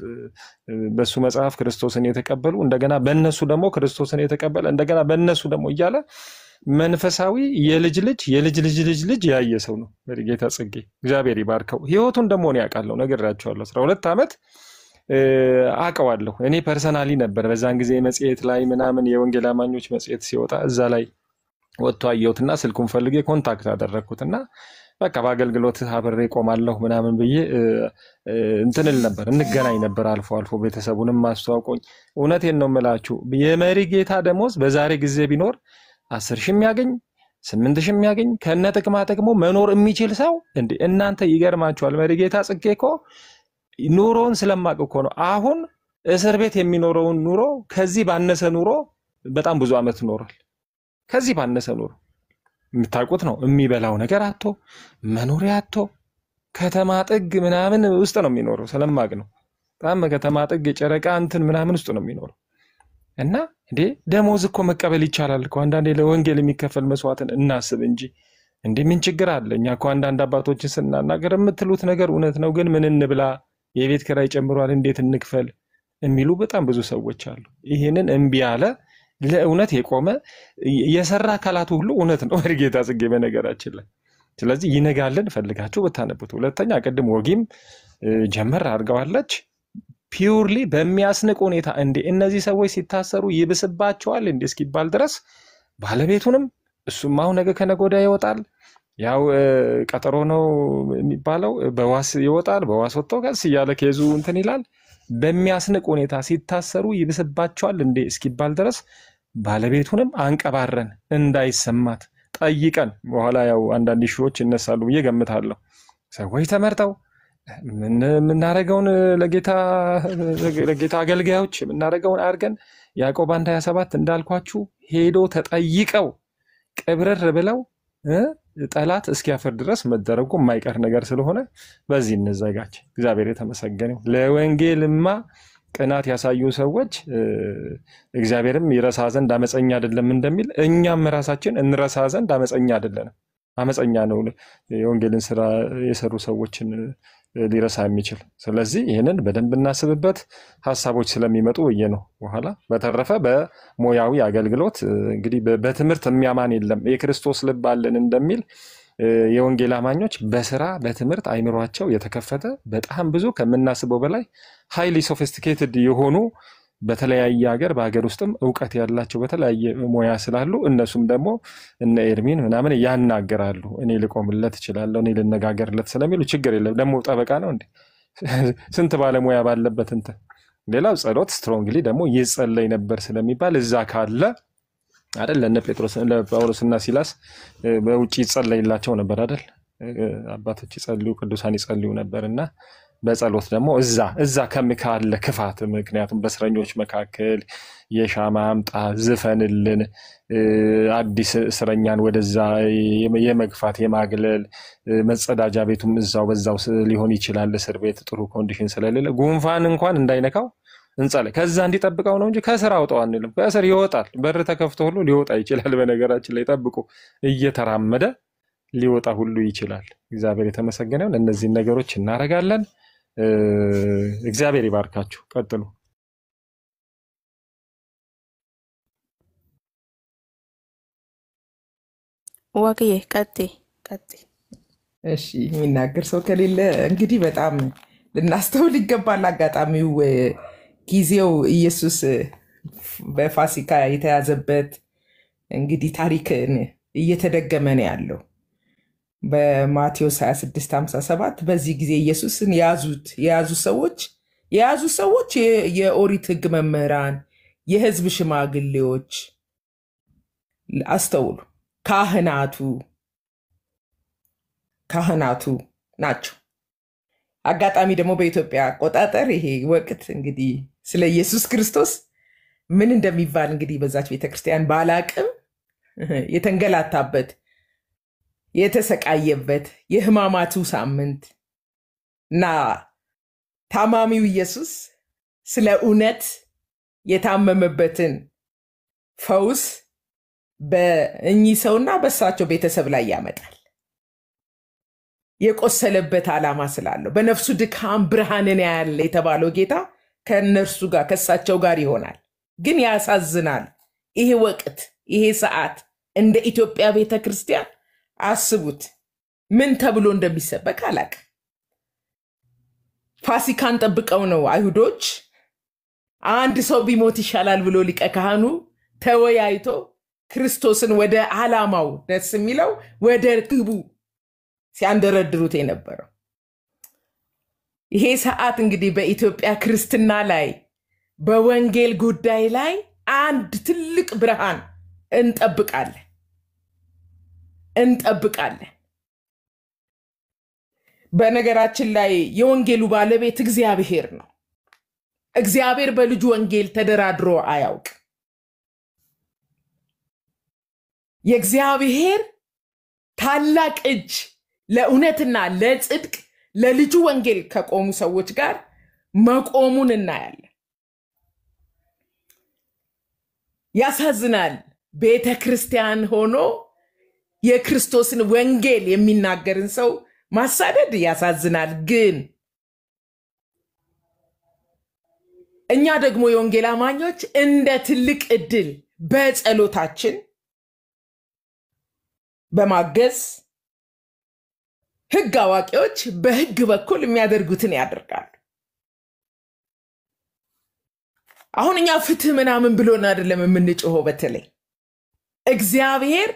በሱ መጽሐፍ ክርስቶስን የተቀበሉ እንደገና በእነሱ ደግሞ ክርስቶስን የተቀበለ እንደገና በእነሱ ደግሞ እያለ መንፈሳዊ የልጅ ልጅ ያየ ሰው ነው መሪጌታ ጽጌ። እግዚአብሔር ይባርከው። ህይወቱን ደግሞ ነው ያውቃለሁ፣ ነግራቸዋለሁ። 12 ዓመት አውቀዋለሁ እኔ ፐርሰናሊ ነበር በዛን ጊዜ መጽሔት ላይ ምናምን የወንጌል አማኞች መጽሔት ሲወጣ እዛ ላይ ወጥቶ አየሁትና ስልኩን ፈልጌ ኮንታክት አደረኩትና በቃ በአገልግሎት አብሬ ቆማለሁ ምናምን ብዬ እንትንል ነበር፣ እንገናኝ ነበር አልፎ አልፎ። ቤተሰቡንም ማስተዋወቁኝ። እውነቴን ነው የምላችሁ የመሪጌታ ደሞዝ በዛሬ ጊዜ ቢኖር 10,000 የሚያገኝ 8,000 የሚያገኝ ከነ ጥቅማ ጥቅሙ መኖር የሚችል ሰው እንዴ! እናንተ ይገርማችኋል። መሪጌታ ጽጌ እኮ ኑሮውን ስለማቅ እኮ ነው አሁን እስር ቤት የሚኖረውን ኑሮ ከዚህ ባነሰ ኑሮ በጣም ብዙ አመት ኖሯል። ከዚህ ባነሰ ኑሮ የምታውቁት ነው። የሚበላው ነገር አጥቶ መኖሪያ አጥቶ ከተማ ጥግ ምናምን ውስጥ ነው የሚኖረው። ስለማቅ ነው በጣም ከተማ ጥግ ጨረቃ እንትን ምናምን ውስጥ ነው የሚኖረው። እና እንዴ ደሞዝ እኮ መቀበል ይቻላል እኮ። አንዳንዴ ለወንጌል የሚከፈል መስዋዕትን እናስብ እንጂ እንዴ ምን ችግር አለ? እኛ እኮ አንዳንድ አባቶችን ስናናገር የምትሉት ነገር እውነት ነው፣ ግን ምን እንብላ፣ የቤት ኪራይ ጨምሯል፣ እንዴት እንክፈል የሚሉ በጣም ብዙ ሰዎች አሉ። ይሄንን እምቢ ያለ ለእውነት የቆመ የሰራ አካላቱ ሁሉ እውነት ነው መሪጌታ ጽጌ በነገራችን ላይ። ስለዚህ ይነጋልን ፈልጋችሁ ብታነቡት። ሁለተኛ ቅድም ወጊም ጀመር አድርገዋለች። ፒውርሊ በሚያስንቅ ሁኔታ እንዴ እነዚህ ሰዎች ሲታሰሩ ይብስባቸዋል እንዴ እስኪባል ድረስ ባለቤቱንም እሱም አሁን ነገ ከነገ ወዲያ ይወጣል። ያው ቀጠሮ ነው የሚባለው፣ በዋስ ይወጣል። በዋስ ወጥቶ ቀስ እያለ ከዙ እንትን ይላል። በሚያስንቅ ሁኔታ ሲታሰሩ ይብስባቸዋል እንዴ እስኪባል ድረስ ባለቤቱንም አንቀባረን እንዳይሰማት ጠይቀን በኋላ ያው አንዳንድ ሺዎች ይነሳሉ ብዬ ገምታለሁ። ሰዎች ተመርጠው ምናረጋውን ለጌታ አገልጋዮች ምናረጋውን አርገን ያዕቆብ 1:27 እንዳልኳችሁ ሄዶ ተጠይቀው ቅብርር ብለው ጠላት እስኪያፈር ድረስ መደረጉ የማይቀር ነገር ስለሆነ በዚህ እንዘጋጅ። እግዚአብሔር የተመሰገነው። ለወንጌልማ ቅናት ያሳዩ ሰዎች እግዚአብሔርም ይረሳ ዘንድ አመፀኛ አይደለም እንደሚል እኛም ራሳችን እንረሳ ዘንድ አመፀኛ አይደለንም። አመፀኛ ነው የወንጌልን ስራ የሰሩ ሰዎችን ሊረሳ የሚችል። ስለዚህ ይሄንን በደንብ እናስብበት። ሐሳቦች ስለሚመጡ ነው በኋላ። በተረፈ በሞያዊ አገልግሎት እንግዲህ በትምህርት የሚያማን የለም የክርስቶስ ልብ አለን እንደሚል የወንጌል አማኞች በስራ በትምህርት አይምሯቸው የተከፈተ በጣም ብዙ ከምናስበው በላይ ሃይሊ ሶፊስቲኬትድ የሆኑ በተለያየ ሀገር በሀገር ውስጥም እውቀት ያላቸው በተለያየ ሙያ ስላሉ እነሱም ደግሞ እነ ኤርሚን ምናምን ያናገራሉ። እኔ ልቆምለት እችላለሁ፣ እኔ ልነጋገርለት ስለሚሉ ችግር የለም። ደግሞ ጠበቃ ነው እንዴ? ስንት ባለሙያ ባለበት እንትን። ሌላው ጸሎት ስትሮንግሊ ደግሞ ይጸለይ ነበር ስለሚባል እዛ ካለ አይደል ለነ ጴጥሮስ ለጳውሎስና ሲላስ በውጪ ይጸለይላቸው ነበር አይደል? አባቶች ይጸልዩ ቅዱሳን ይጸልዩ ነበርና በጸሎት ደግሞ እዛ ከመካለ ክፋት ምክንያቱም በእስረኞች መካከል የሻማ አምጣ ዝፈንልን አዲስ እስረኛን ወደዛ የመግፋት የማግለል መጸዳጃ ቤቱም በዛው ሊሆን ይችላል። እስር ቤት ጥሩ ኮንዲሽን ስለሌለ ጉንፋን እንኳን እንዳይነካው እንጸልይ። ከዛ እንዲጠብቀው ነው እንጂ ከስራ አውጣው አንልም። ከስር ይወጣል። በር ተከፍቶ ሁሉ ሊወጣ ይችላል። በነገራችን ላይ ጠብቁ እየተራመደ ሊወጣ ሁሉ ይችላል። እግዚአብሔር የተመሰገነ ይሁን። እነዚህ ነገሮች እናረጋለን። እግዚአብሔር ይባርካችሁ። ቀጥሉ። ዋቅዬ ቀጤ። እሺ የሚናገር ሰው ከሌለ እንግዲህ በጣም ልናስተውል ይገባል። አጋጣሚው ጊዜው ኢየሱስ በፋሲካ የተያዘበት እንግዲህ ታሪክን እየተደገመ ነው ያለው። በማቴዎስ 26:57 በዚህ ጊዜ ኢየሱስን የያዙ ሰዎች የኦሪት ሕግ መምህራን፣ የሕዝብ ሽማግሌዎች፣ አስተውሉ፣ ካህናቱ ናቸው። አጋጣሚ ደግሞ በኢትዮጵያ አቆጣጠር ይሄ ወቅት እንግዲህ ስለ ኢየሱስ ክርስቶስ ምን እንደሚባል እንግዲህ በዛች ቤተክርስቲያን ባላቅም የተንገላታበት የተሰቃየበት የሕማማቱ ሳምንት እና ታማሚው ኢየሱስ ስለ እውነት የታመመበትን ፈውስ በእኚህ ሰውና በእሳቸው ቤተሰብ ላይ ያመጣል። የቆሰለበት ዓላማ ስላለው በነፍሱ ድካም ብርሃንን ያያል የተባለው ጌታ ከእነርሱ ጋር ከእሳቸው ጋር ይሆናል። ግን ያሳዝናል። ይሄ ወቅት ይሄ ሰዓት እንደ ኢትዮጵያ ቤተክርስቲያን አስቡት ምን ተብሎ እንደሚሰበክ አላቅም። ፋሲካን ጠብቀው ነው አይሁዶች አንድ ሰው ቢሞት ይሻላል ብሎ ሊቀ ካህኑ ተወያይቶ ክርስቶስን ወደ ዓላማው ደስ የሚለው ወደ ግቡ ሲያንደረድሩት የነበረው። ይሄ ሰዓት እንግዲህ በኢትዮጵያ ክርስትና ላይ በወንጌል ጉዳይ ላይ አንድ ትልቅ ብርሃን እንጠብቃለን። በነገራችን ላይ የወንጌሉ ባለቤት እግዚአብሔር ነው። እግዚአብሔር በልጁ ወንጌል ተደራድሮ አያውቅ። የእግዚአብሔር ታላቅ እጅ ለእውነትና ለጽድቅ ለልጁ ወንጌል ከቆሙ ሰዎች ጋር መቆሙን እናያለን። ያሳዝናል። ቤተ ክርስቲያን ሆኖ የክርስቶስን ወንጌል የሚናገርን ሰው ማሳደድ ያሳዝናል። ግን እኛ ደግሞ የወንጌል አማኞች እንደ ትልቅ ዕድል በጸሎታችን በማገዝ ሕግ አዋቂዎች በሕግ በኩል የሚያደርጉትን ያደርጋሉ። አሁን እኛ ፍትህ ምናምን ብሎን አይደለም የምንጮኸው። በተለይ እግዚአብሔር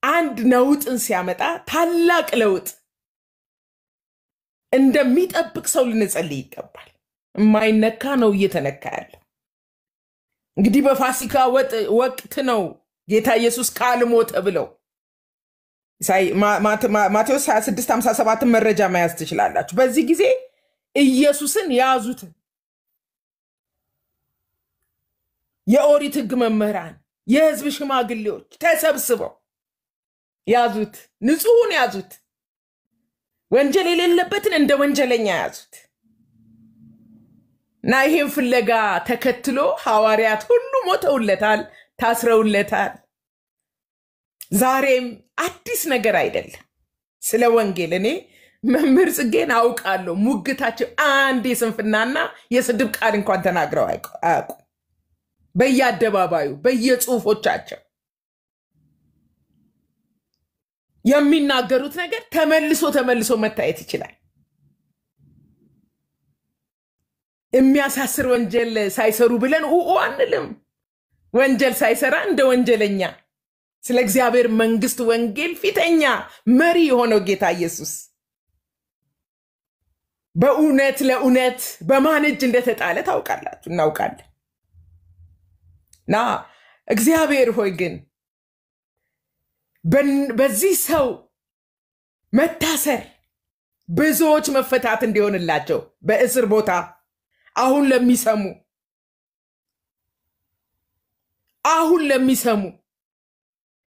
አንድ ነውጥን ሲያመጣ ታላቅ ለውጥ እንደሚጠብቅ ሰው ልንጸልይ ይገባል። የማይነካ ነው እየተነካ ያለው። እንግዲህ በፋሲካ ወቅት ነው ጌታ ኢየሱስ ካልሞተ ብለው ማቴዎስ 26:57 መረጃ መያዝ ትችላላችሁ። በዚህ ጊዜ ኢየሱስን ያዙት። የኦሪት ሕግ መምህራን፣ የሕዝብ ሽማግሌዎች ተሰብስበው ያዙት። ንጹሑን ያዙት። ወንጀል የሌለበትን እንደ ወንጀለኛ ያዙት እና ይሄን ፍለጋ ተከትሎ ሐዋርያት ሁሉ ሞተውለታል፣ ታስረውለታል። ዛሬም አዲስ ነገር አይደለም። ስለ ወንጌል እኔ መምህር ጽጌን አውቃለሁ። ሙግታቸው አንድ የስንፍናና የስድብ ቃል እንኳን ተናግረው አያውቁ። በየአደባባዩ በየጽሁፎቻቸው የሚናገሩት ነገር ተመልሶ መታየት ይችላል። የሚያሳስር ወንጀል ሳይሰሩ ብለን አንልም። ወንጀል ሳይሰራ እንደ ወንጀለኛ ስለ እግዚአብሔር መንግስት ወንጌል ፊተኛ መሪ የሆነው ጌታ ኢየሱስ በእውነት ለእውነት በማን እጅ እንደተጣለ ታውቃላችሁ፣ እናውቃለን። ና እግዚአብሔር ሆይ ግን በዚህ ሰው መታሰር ብዙዎች መፈታት እንዲሆንላቸው በእስር ቦታ አሁን ለሚሰሙ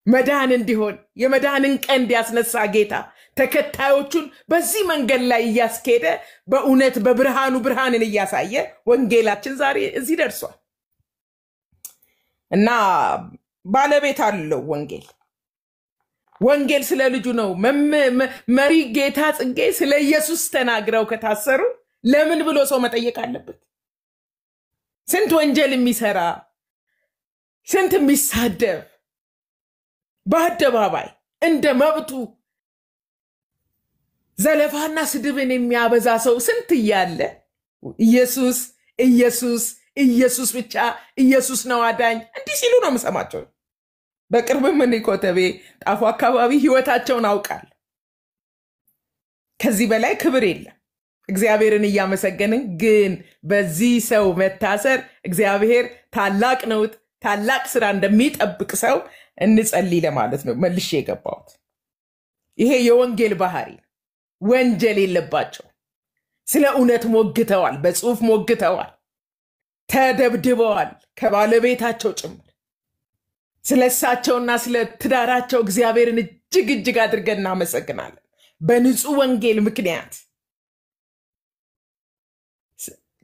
መዳን እንዲሆን የመዳንን ቀንድ ያስነሳ ጌታ ተከታዮቹን በዚህ መንገድ ላይ እያስኬደ በእውነት በብርሃኑ ብርሃንን እያሳየ ወንጌላችን ዛሬ እዚህ ደርሷል እና ባለቤት አለው ወንጌል ስለ ልጁ ነው። መሪ ጌታ ጽጌ ስለ ኢየሱስ ተናግረው ከታሰሩ ለምን ብሎ ሰው መጠየቅ አለበት? ስንት ወንጀል የሚሰራ ስንት የሚሳደብ በአደባባይ እንደ መብቱ ዘለፋና ስድብን የሚያበዛ ሰው ስንት እያለ ኢየሱስ ኢየሱስ ኢየሱስ ብቻ ኢየሱስ ነው አዳኝ እንዲህ ሲሉ ነው የምሰማቸው። በቅርብ ምን ኮተቤ ጣፉ አካባቢ ህይወታቸውን አውቃል። ከዚህ በላይ ክብር የለም። እግዚአብሔርን እያመሰገንን ግን በዚህ ሰው መታሰር እግዚአብሔር ታላቅ ነው ታላቅ ስራ እንደሚጠብቅ ሰው እንጸልይ ለማለት ነው መልሼ የገባሁት። ይሄ የወንጌል ባህሪ ወንጀል የለባቸው ስለ እውነት ሞግተዋል፣ በጽሁፍ ሞግተዋል፣ ተደብድበዋል ከባለቤታቸው ጭምር። ስለሳቸውና ስለ ትዳራቸው እግዚአብሔርን እጅግ አድርገን እናመሰግናለን። በንጹህ ወንጌል ምክንያት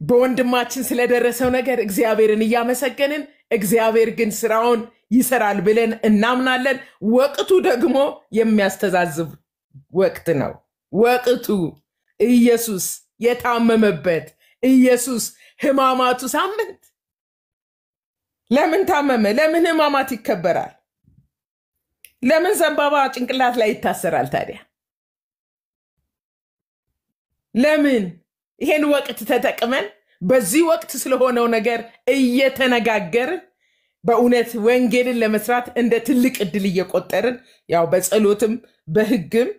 በወንድማችን ስለደረሰው ነገር እግዚአብሔርን እያመሰገንን እግዚአብሔር ግን ስራውን ይሰራል ብለን እናምናለን። ወቅቱ ደግሞ የሚያስተዛዝብ ወቅት ነው። ወቅቱ ኢየሱስ የታመመበት ኢየሱስ ህማማቱ ሳምንት። ለምን ታመመ? ለምን ህማማት ይከበራል? ለምን ዘንባባ ጭንቅላት ላይ ይታሰራል ታዲያ? ለምን ይሄን ወቅት ተጠቅመን በዚህ ወቅት ስለሆነው ነገር እየተነጋገርን በእውነት ወንጌልን ለመስራት እንደ ትልቅ እድል እየቆጠርን ያው በጸሎትም በህግም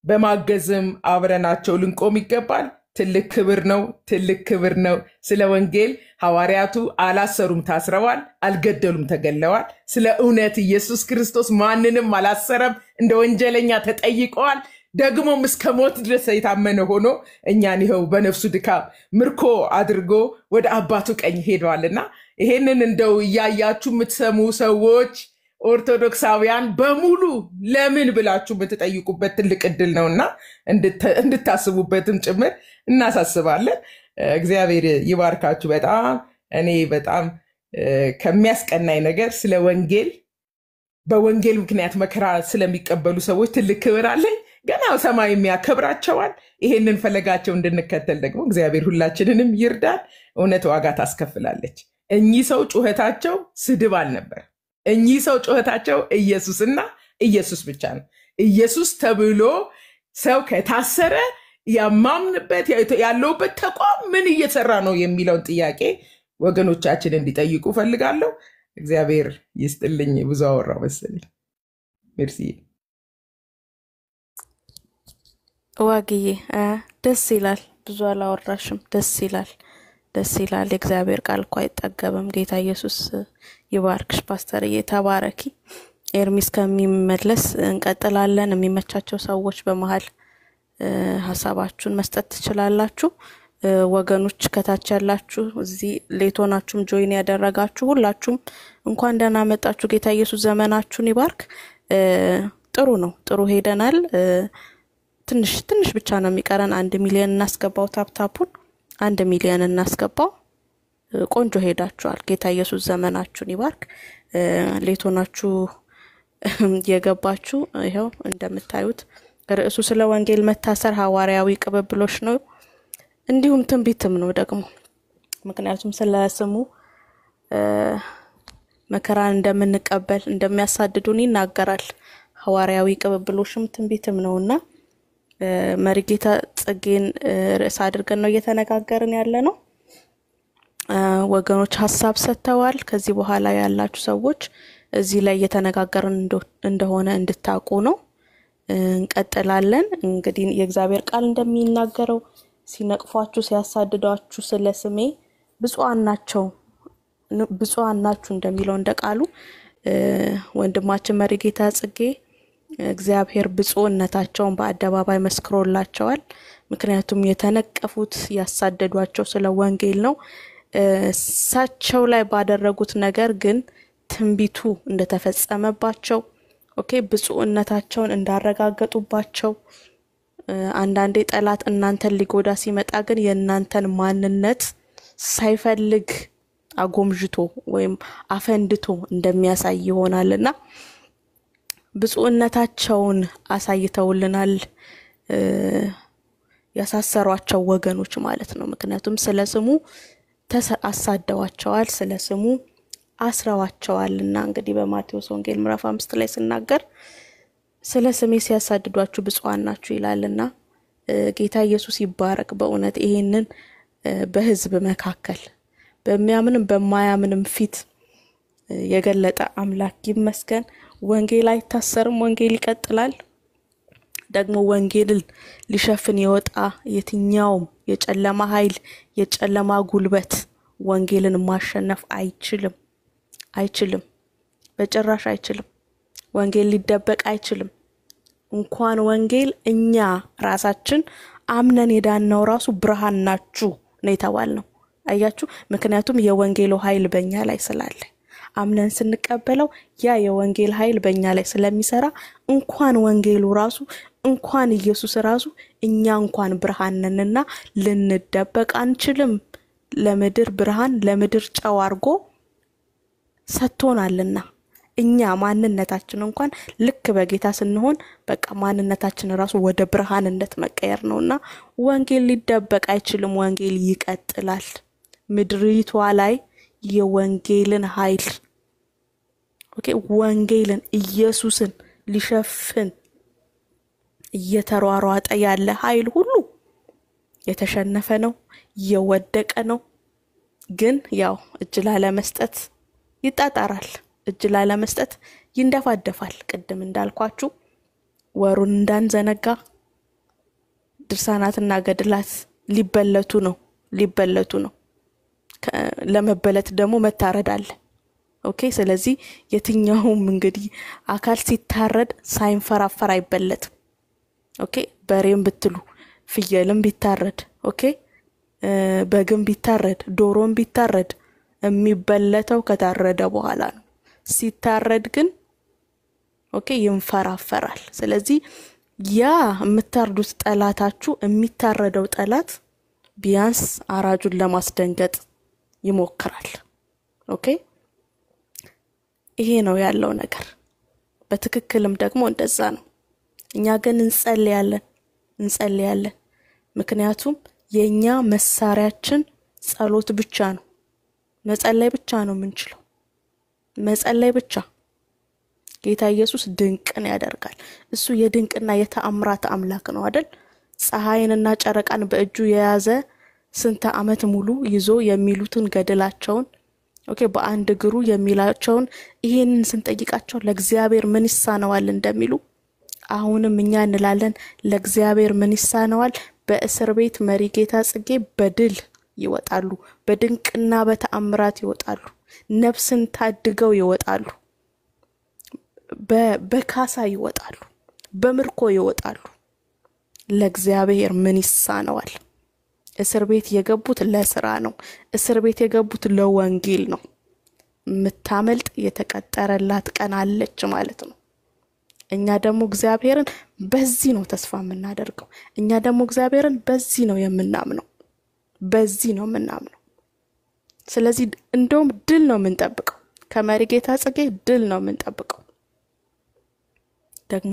በማገዝም አብረናቸው ልንቆም ይገባል። ትልቅ ክብር ነው። ስለ ወንጌል ሐዋርያቱ አላሰሩም ታስረዋል፣ አልገደሉም ተገለዋል። ስለ እውነት ኢየሱስ ክርስቶስ ማንንም አላሰረም፣ እንደ ወንጀለኛ ተጠይቀዋል። ደግሞም እስከ ሞት ድረስ የታመነ ሆኖ እኛን ይኸው በነፍሱ ድካም ምርኮ አድርጎ ወደ አባቱ ቀኝ ሄዷልና ይሄንን እንደው እያያችሁ የምትሰሙ ሰዎች ኦርቶዶክሳውያን በሙሉ ለምን ብላችሁ የምትጠይቁበት ትልቅ እድል ነውና እንድታስቡበትም ጭምር እናሳስባለን። እግዚአብሔር ይባርካችሁ። በጣም ከሚያስቀናኝ ነገር ስለ ወንጌል በወንጌል ምክንያት መከራ ስለሚቀበሉ ሰዎች ትልቅ ክብር አለኝ። ገና ሰማይ የሚያከብራቸዋል። ይሄንን ፈለጋቸው እንድንከተል ደግሞ እግዚአብሔር ሁላችንንም ይርዳል። እውነት ዋጋ ታስከፍላለች። እኚህ ሰው ጩኸታቸው ስድብ አልነበር። እኚህ ሰው ጩኸታቸው ኢየሱስና ኢየሱስ ብቻ ነው። ኢየሱስ ተብሎ ሰው ከታሰረ ያማምንበት ያለውበት ተቋም ምን እየሰራ ነው የሚለውን ጥያቄ ወገኖቻችን እንዲጠይቁ ፈልጋለሁ። እግዚአብሔር ይስጥልኝ። ብዙ አወራው መሰለኝ። ሜርሲ ዋግዬ ደስ ይላል። ብዙ አላወራሽም። ደስ ይላል። የእግዚአብሔር ቃል እኮ አይጠገብም። ጌታ ኢየሱስ ይባርክሽ ፓስተርዬ፣ ተባረኪ። ኤርሚስ ከሚመለስ እንቀጥላለን። የሚመቻቸው ሰዎች በመሃል ሐሳባችሁን መስጠት ትችላላችሁ። ወገኖች ከታች ያላችሁ እዚህ ሌቶናችሁም ጆይን ያደረጋችሁ ሁላችሁም እንኳን ደህና መጣችሁ። ጌታ ኢየሱስ ዘመናችሁን ይባርክ። ጥሩ ሄደናል። ትንሽ ብቻ ነው የሚቀረን። 1 ሚሊዮን እናስገባው። ታፕታፑን 1 ሚሊዮን እናስገባው። ቆንጆ ሄዳችኋል። ጌታ ኢየሱስ ዘመናችሁን ይባርክ። ሌቶናችሁ የገባችሁ ይሄው እንደምታዩት ርዕሱ ስለ ወንጌል መታሰር ሐዋርያዊ ቅብብሎሽ ነው፣ እንዲሁም ትንቢትም ነው ደግሞ። ምክንያቱም ስለ ስሙ መከራን እንደምንቀበል እንደሚያሳድዱን ይናገራል። ሐዋርያዊ ቅብብሎሽም ትንቢትም ነውና መሪጌታ ጽጌን ርዕስ አድርገን ነው እየተነጋገርን ያለ ነው። ወገኖች ሐሳብ ሰጥተዋል። ከዚህ በኋላ ያላችሁ ሰዎች እዚህ ላይ እየተነጋገርን እንደሆነ እንድታውቁ ነው። እንቀጥላለን። እንግዲህ የእግዚአብሔር ቃል እንደሚናገረው ሲነቅፏችሁ ሲያሳድዷችሁ ስለ ስሜ ብፁዓን ናችሁ እንደሚለው እንደቃሉ ወንድማችን መሪጌታ ጽጌ እግዚአብሔር ብፁዕነታቸውን በአደባባይ መስክሮላቸዋል። ምክንያቱም የተነቀፉት ያሳደዷቸው ስለ ወንጌል ነው። እሳቸው ላይ ባደረጉት ነገር ግን ትንቢቱ እንደተፈጸመባቸው ብፁዕነታቸውን እንዳረጋገጡባቸው አንዳንዴ ጠላት እናንተን ሊጎዳ ሲመጣ ግን የእናንተን ማንነት ሳይፈልግ አጎምጅቶ ወይም አፈንድቶ እንደሚያሳይ ይሆናልና ብፁዕነታቸውን አሳይተውልናል። ያሳሰሯቸው ወገኖች ማለት ነው። ምክንያቱም ስለ ስሙ አሳደዋቸዋል፣ ስለ ስሙ አስረዋቸዋልና እንግዲህ በማቴዎስ ወንጌል ምዕራፍ 5 ላይ ሲናገር ስለ ስሜ ሲያሳድዷችሁ ብፁዓን ናችሁ ይላልና ጌታ ኢየሱስ ይባረክ። በእውነት ይሄንን በህዝብ መካከል በሚያምንም በማያምንም ፊት የገለጠ አምላክ ይመስገን። ወንጌል አይታሰርም፣ ወንጌል ይቀጥላል። ደግሞ ወንጌልን ሊሸፍን የወጣ የትኛውም የጨለማ ኃይል የጨለማ ጉልበት ወንጌልን ማሸነፍ አይችልም፣ በጭራሽ አይችልም። ወንጌል ሊደበቅ አይችልም። እንኳን ወንጌል እኛ ራሳችን አምነን የዳነው ራሱ ብርሃን ናችሁ ነው የተባልነው። አያችሁ፣ ምክንያቱም የወንጌሉ ኃይል በእኛ ላይ ስላለ አምነን ስንቀበለው ያ የወንጌል ኃይል በእኛ ላይ ስለሚሰራ እንኳን ወንጌሉ ራሱ እንኳን ኢየሱስ ራሱ እኛ እንኳን ብርሃን ነንና ልንደበቅ አንችልም። ለምድር ብርሃን ለምድር ጨው አድርጎ ሰጥቶናልና እኛ ማንነታችን እንኳን ልክ በጌታ ስንሆን በቃ ማንነታችን ራሱ ወደ ብርሃንነት መቀየር ነውና ወንጌል ሊደበቅ አይችልም። ወንጌል ይቀጥላል። ምድሪቷ ላይ የወንጌልን ኃይል ወንጌልን ኢየሱስን ሊሸፍን እየተሯሯጠ ያለ ኃይል ሁሉ የተሸነፈ ነው፣ የወደቀ ነው። ግን ያው እጅ ላለመስጠት ይጣጣራል፣ እጅ ላለመስጠት ይንደፋደፋል። ቅድም እንዳልኳችሁ ወሩን እንዳንዘነጋ ድርሳናትና ገድላት ሊበለቱ ነው። ለመበለት ደግሞ መታረድ አለ። ስለዚህ የትኛውም እንግዲህ አካል ሲታረድ ሳይንፈራፈር አይበለትም። በሬም ብትሉ ፍየልም ቢታረድ በግም ቢታረድ ዶሮም ቢታረድ የሚበለተው ከታረደ በኋላ ነው። ሲታረድ ግን ይንፈራፈራል። ስለዚህ ያ የምታርዱት ጠላታችሁ የሚታረደው ጠላት ቢያንስ አራጁን ለማስደንገጥ ይሞክራል። ይሄ ነው ያለው ነገር። በትክክልም ደግሞ እንደዛ ነው። እኛ ግን እንጸልያለን። ምክንያቱም የኛ መሳሪያችን ጸሎት ብቻ ነው። መጸለይ ብቻ ነው የምንችለው፣ መጸለይ ብቻ። ጌታ ኢየሱስ ድንቅን ያደርጋል። እሱ የድንቅና የተአምራት አምላክ ነው አይደል? ፀሐይንና ጨረቃን በእጁ የያዘ ስንት ዓመት ሙሉ ይዞ የሚሉትን ገድላቸውን በአንድ እግሩ የሚላቸውን ይሄንን ስንጠይቃቸው ለእግዚአብሔር ምን ይሳነዋል እንደሚሉ አሁንም እኛ እንላለን ለእግዚአብሔር ምን ይሳነዋል። በእስር ቤት መሪጌታ ጽጌ በድል ይወጣሉ፣ በድንቅና በተአምራት ይወጣሉ፣ ነፍስን ታድገው ይወጣሉ፣ በካሳ ይወጣሉ፣ በምርኮ ይወጣሉ። ለእግዚአብሔር ምን ይሳነዋል? እስር ቤት የገቡት ለስራ ነው። እስር ቤት የገቡት ለወንጌል ነው። ምታመልጥ የተቀጠረላት ቀን አለች ማለት ነው። እኛ ደግሞ እግዚአብሔርን በዚህ ነው ተስፋ የምናደርገው። እኛ ደግሞ እግዚአብሔርን በዚህ ነው የምናምነው። ስለዚህ እንደውም ድል ነው የምንጠብቀው። ከመሪጌታ ጽጌ ድል ነው የምንጠብቀው። ደግሞ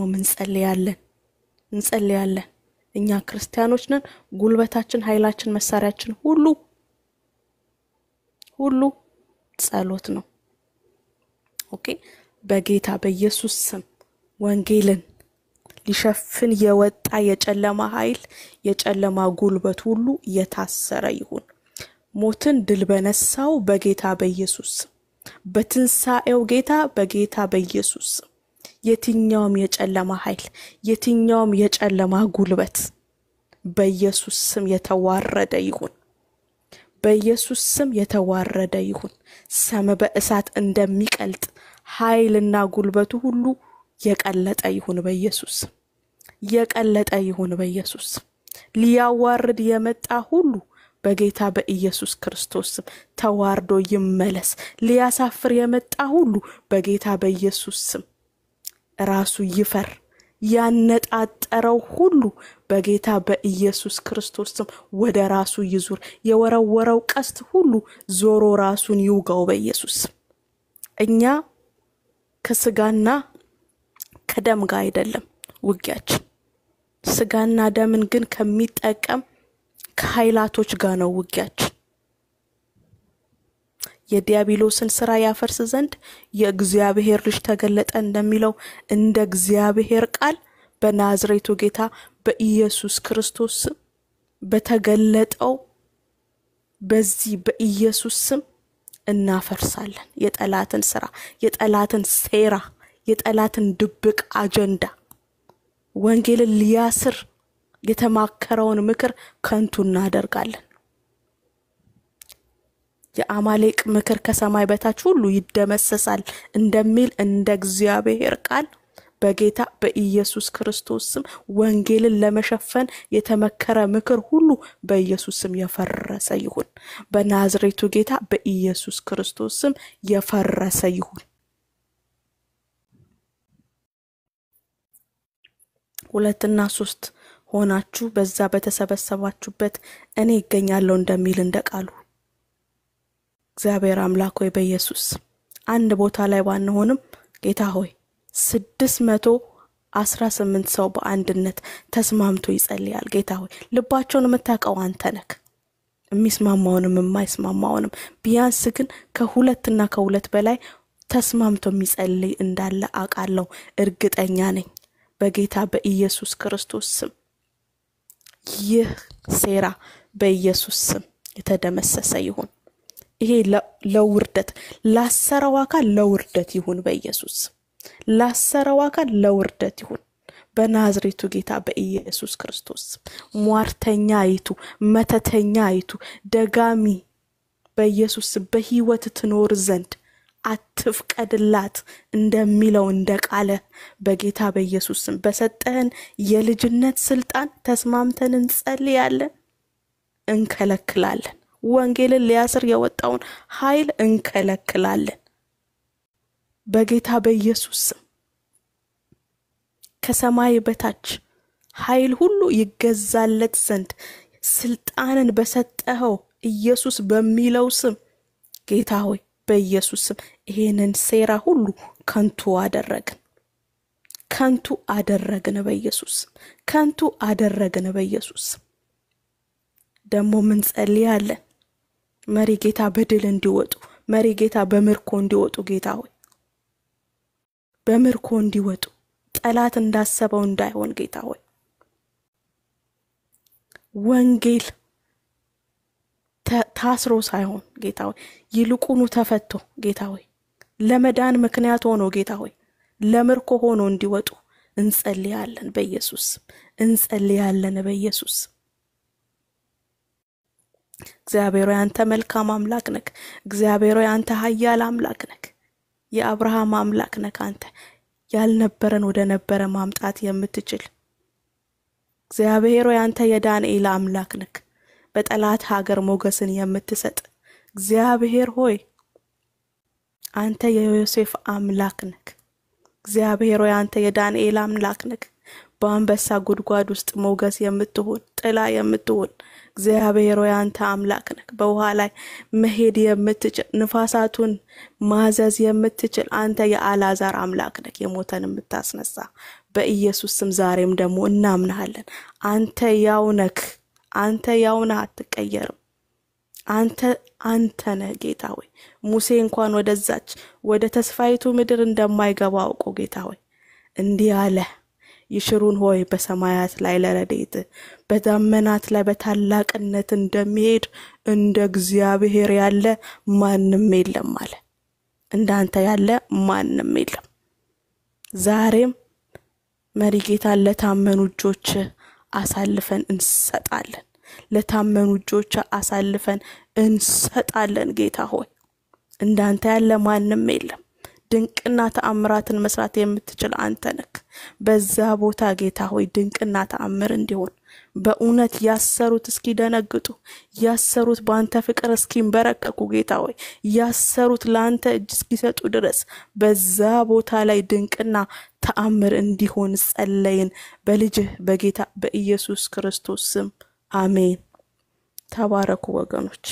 እንጸልያለን። እኛ ክርስቲያኖች ነን። ጉልበታችን፣ ኃይላችን፣ መሳሪያችን ሁሉ ጸሎት ነው። በጌታ በኢየሱስ ስም ወንጌልን ሊሸፍን የወጣ የጨለማ ኃይል የጨለማ ጉልበት ሁሉ የታሰረ ይሁን። ሞትን ድል በነሳው በጌታ በኢየሱስ በትንሳኤው ጌታ በጌታ በኢየሱስ የትኛውም የጨለማ ኃይል የትኛውም የጨለማ ጉልበት በኢየሱስ ስም የተዋረደ ይሁን። በኢየሱስ ስም የተዋረደ ይሁን። ሰም በእሳት እንደሚቀልጥ ኃይልና ጉልበቱ ሁሉ የቀለጠ ይሁን በኢየሱስ የቀለጠ ይሁን በኢየሱስ ሊያዋርድ የመጣ ሁሉ በጌታ በኢየሱስ ክርስቶስ ስም ተዋርዶ ይመለስ። ሊያሳፍር የመጣ ሁሉ በጌታ በኢየሱስ ስም ራሱ ይፈር። ያነጣጠረው ሁሉ በጌታ በኢየሱስ ክርስቶስ ስም ወደ ራሱ ይዙር። የወረወረው ቀስት ሁሉ ዞሮ ራሱን ይውጋው በኢየሱስ። እኛ ከስጋና ከደም ጋር አይደለም ውጊያችን። ስጋና ደምን ግን ከሚጠቀም ከኃይላቶች ጋር ነው ውጊያችን። የዲያብሎስን ስራ ያፈርስ ዘንድ የእግዚአብሔር ልጅ ተገለጠ እንደሚለው እንደ እግዚአብሔር ቃል በናዝሬቱ ጌታ በኢየሱስ ክርስቶስ በተገለጠው በዚህ በኢየሱስ ስም እናፈርሳለን። የጠላትን ስራ፣ የጠላትን ሴራ፣ የጠላትን ድብቅ አጀንዳ ወንጌልን ሊያስር የተማከረውን ምክር ከንቱ እናደርጋለን። የአማሌቅ ምክር ከሰማይ በታች ሁሉ ይደመሰሳል እንደሚል እንደ እግዚአብሔር ቃል በጌታ በኢየሱስ ክርስቶስ ስም ወንጌልን ለመሸፈን የተመከረ ምክር ሁሉ በኢየሱስ ስም የፈረሰ ይሁን። በናዝሬቱ ጌታ በኢየሱስ ክርስቶስ ስም የፈረሰ ይሁን። 2 እና 3 ሆናችሁ በዛ በተሰበሰባችሁበት እኔ እገኛለሁ እንደሚል እንደቃሉ እግዚአብሔር አምላክ ሆይ በኢየሱስ አንድ ቦታ ላይ ባንሆንም ጌታ ሆይ 618 ሰው በአንድነት ተስማምቶ ይጸልያል። ጌታ ሆይ ልባቸውን የምታውቀው አንተ ነህ። የሚስማማውንም የማይስማማውንም ቢያንስ ግን ከ2 እና ከ2 በላይ ተስማምቶ የሚጸልይ እንዳለ አውቃለሁ፣ እርግጠኛ ነኝ። በጌታ በኢየሱስ ክርስቶስ ስም ይህ ሴራ በኢየሱስ ስም የተደመሰሰ ይሁን። ይሄ ለውርደት ላሰረው አካል ለውርደት ይሁን በኢየሱስ ላሰረው አካል ለውርደት ይሁን በናዝሬቱ ጌታ በኢየሱስ ክርስቶስ። ሟርተኛ አይቱ መተተኛ አይቱ ደጋሚ በኢየሱስ በህይወት ትኖር ዘንድ አትፍቀድላት እንደሚለው እንደቃለ በጌታ በኢየሱስ በሰጠህን የልጅነት ስልጣን ተስማምተን እንጸልያለን፣ እንከለክላለን። ወንጌልን ሊያስር የወጣውን ኃይል እንከለክላለን በጌታ በኢየሱስ ከሰማይ በታች ኃይል ሁሉ ይገዛለት ዘንድ ስልጣንን በሰጠኸው ኢየሱስ በሚለው ስም ጌታ ሆይ በኢየሱስ ስም ይሄንን ሴራ ሁሉ ከንቱ አደረግን በኢየሱስ ከንቱ አደረግን በኢየሱስ። ደሞ ምን ጸልያለን? መሪ ጌታ በድል እንዲወጡ፣ መሪ ጌታ በምርኮ እንዲወጡ፣ ጌታ ሆይ በምርኮ እንዲወጡ፣ ጠላት እንዳሰበው እንዳይሆን ጌታ ሆይ ወንጌል ታስሮ ሳይሆን ጌታ ሆይ ይልቁኑ ተፈቶ ጌታ ሆይ ለመዳን ምክንያት ሆኖ ጌታ ሆይ ለምርኮ ሆኖ እንዲወጡ እንጸልያለን በኢየሱስ እንጸልያለን በኢየሱስ። እግዚአብሔር ሆይ አንተ መልካም አምላክ ነህ። እግዚአብሔር ሆይ አንተ ኃያል አምላክ ነህ። የአብርሃም አምላክ ነህ። አንተ ያልነበረን ወደ ነበረ ማምጣት የምትችል እግዚአብሔር ሆይ አንተ የዳንኤል አምላክ ነህ። በጠላት ሀገር ሞገስን የምትሰጥ እግዚአብሔር ሆይ አንተ የዮሴፍ አምላክ ነህ። እግዚአብሔር ሆይ አንተ የዳንኤል አምላክ ነህ። በአንበሳ ጉድጓድ ውስጥ ሞገስ የምትሆን ጥላ የምትሆን እግዚአብሔር ሆይ አንተ አምላክ ነህ። በውሃ ላይ መሄድ የምትችል ንፋሳቱን ማዘዝ የምትችል አንተ የአልዓዛር አምላክ ነህ። የሞተን የምታስነሳ በኢየሱስ ስም ዛሬም ደግሞ እናምናለን። አንተ ያው ነህ። አንተ ያው ነህ፣ አትቀየርም። አንተ ነህ ጌታ ሆይ። ሙሴ እንኳን ወደዛች ወደ ተስፋይቱ ምድር እንደማይገባ አውቆ ጌታ ሆይ እንዲህ አለ፣ ይሽሩን ሆይ በሰማያት ላይ ለረዴት በዳመናት ላይ በታላቅነት እንደሚሄድ እንደ እግዚአብሔር ያለ ማንም የለም አለ። እንዳንተ ያለ ማንም የለም። ዛሬም መሪ ጌታ ለታመኑ እጆች አሳልፈን እንሰጣለን። ለታመኑ እጆች አሳልፈን እንሰጣለን። ጌታ ሆይ እንዳንተ ያለ ማንም የለም። ድንቅና ተአምራትን መስራት የምትችል አንተ ነህ። በዛ ቦታ ጌታ ሆይ ድንቅና ተአምር እንዲሆን በእውነት ያሰሩት እስኪደነግጡ ያሰሩት በአንተ ፍቅር እስኪንበረከኩ ጌታ ሆይ ያሰሩት ለአንተ እጅ እስኪሰጡ ድረስ በዛ ቦታ ላይ ድንቅና ተአምር እንዲሆን ጸለይን በልጅህ በጌታ በኢየሱስ ክርስቶስ ስም አሜን። ተባረኩ ወገኖች።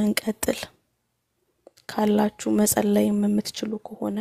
እንቀጥል ካላችሁ መጸለይ የምትችሉ ከሆነ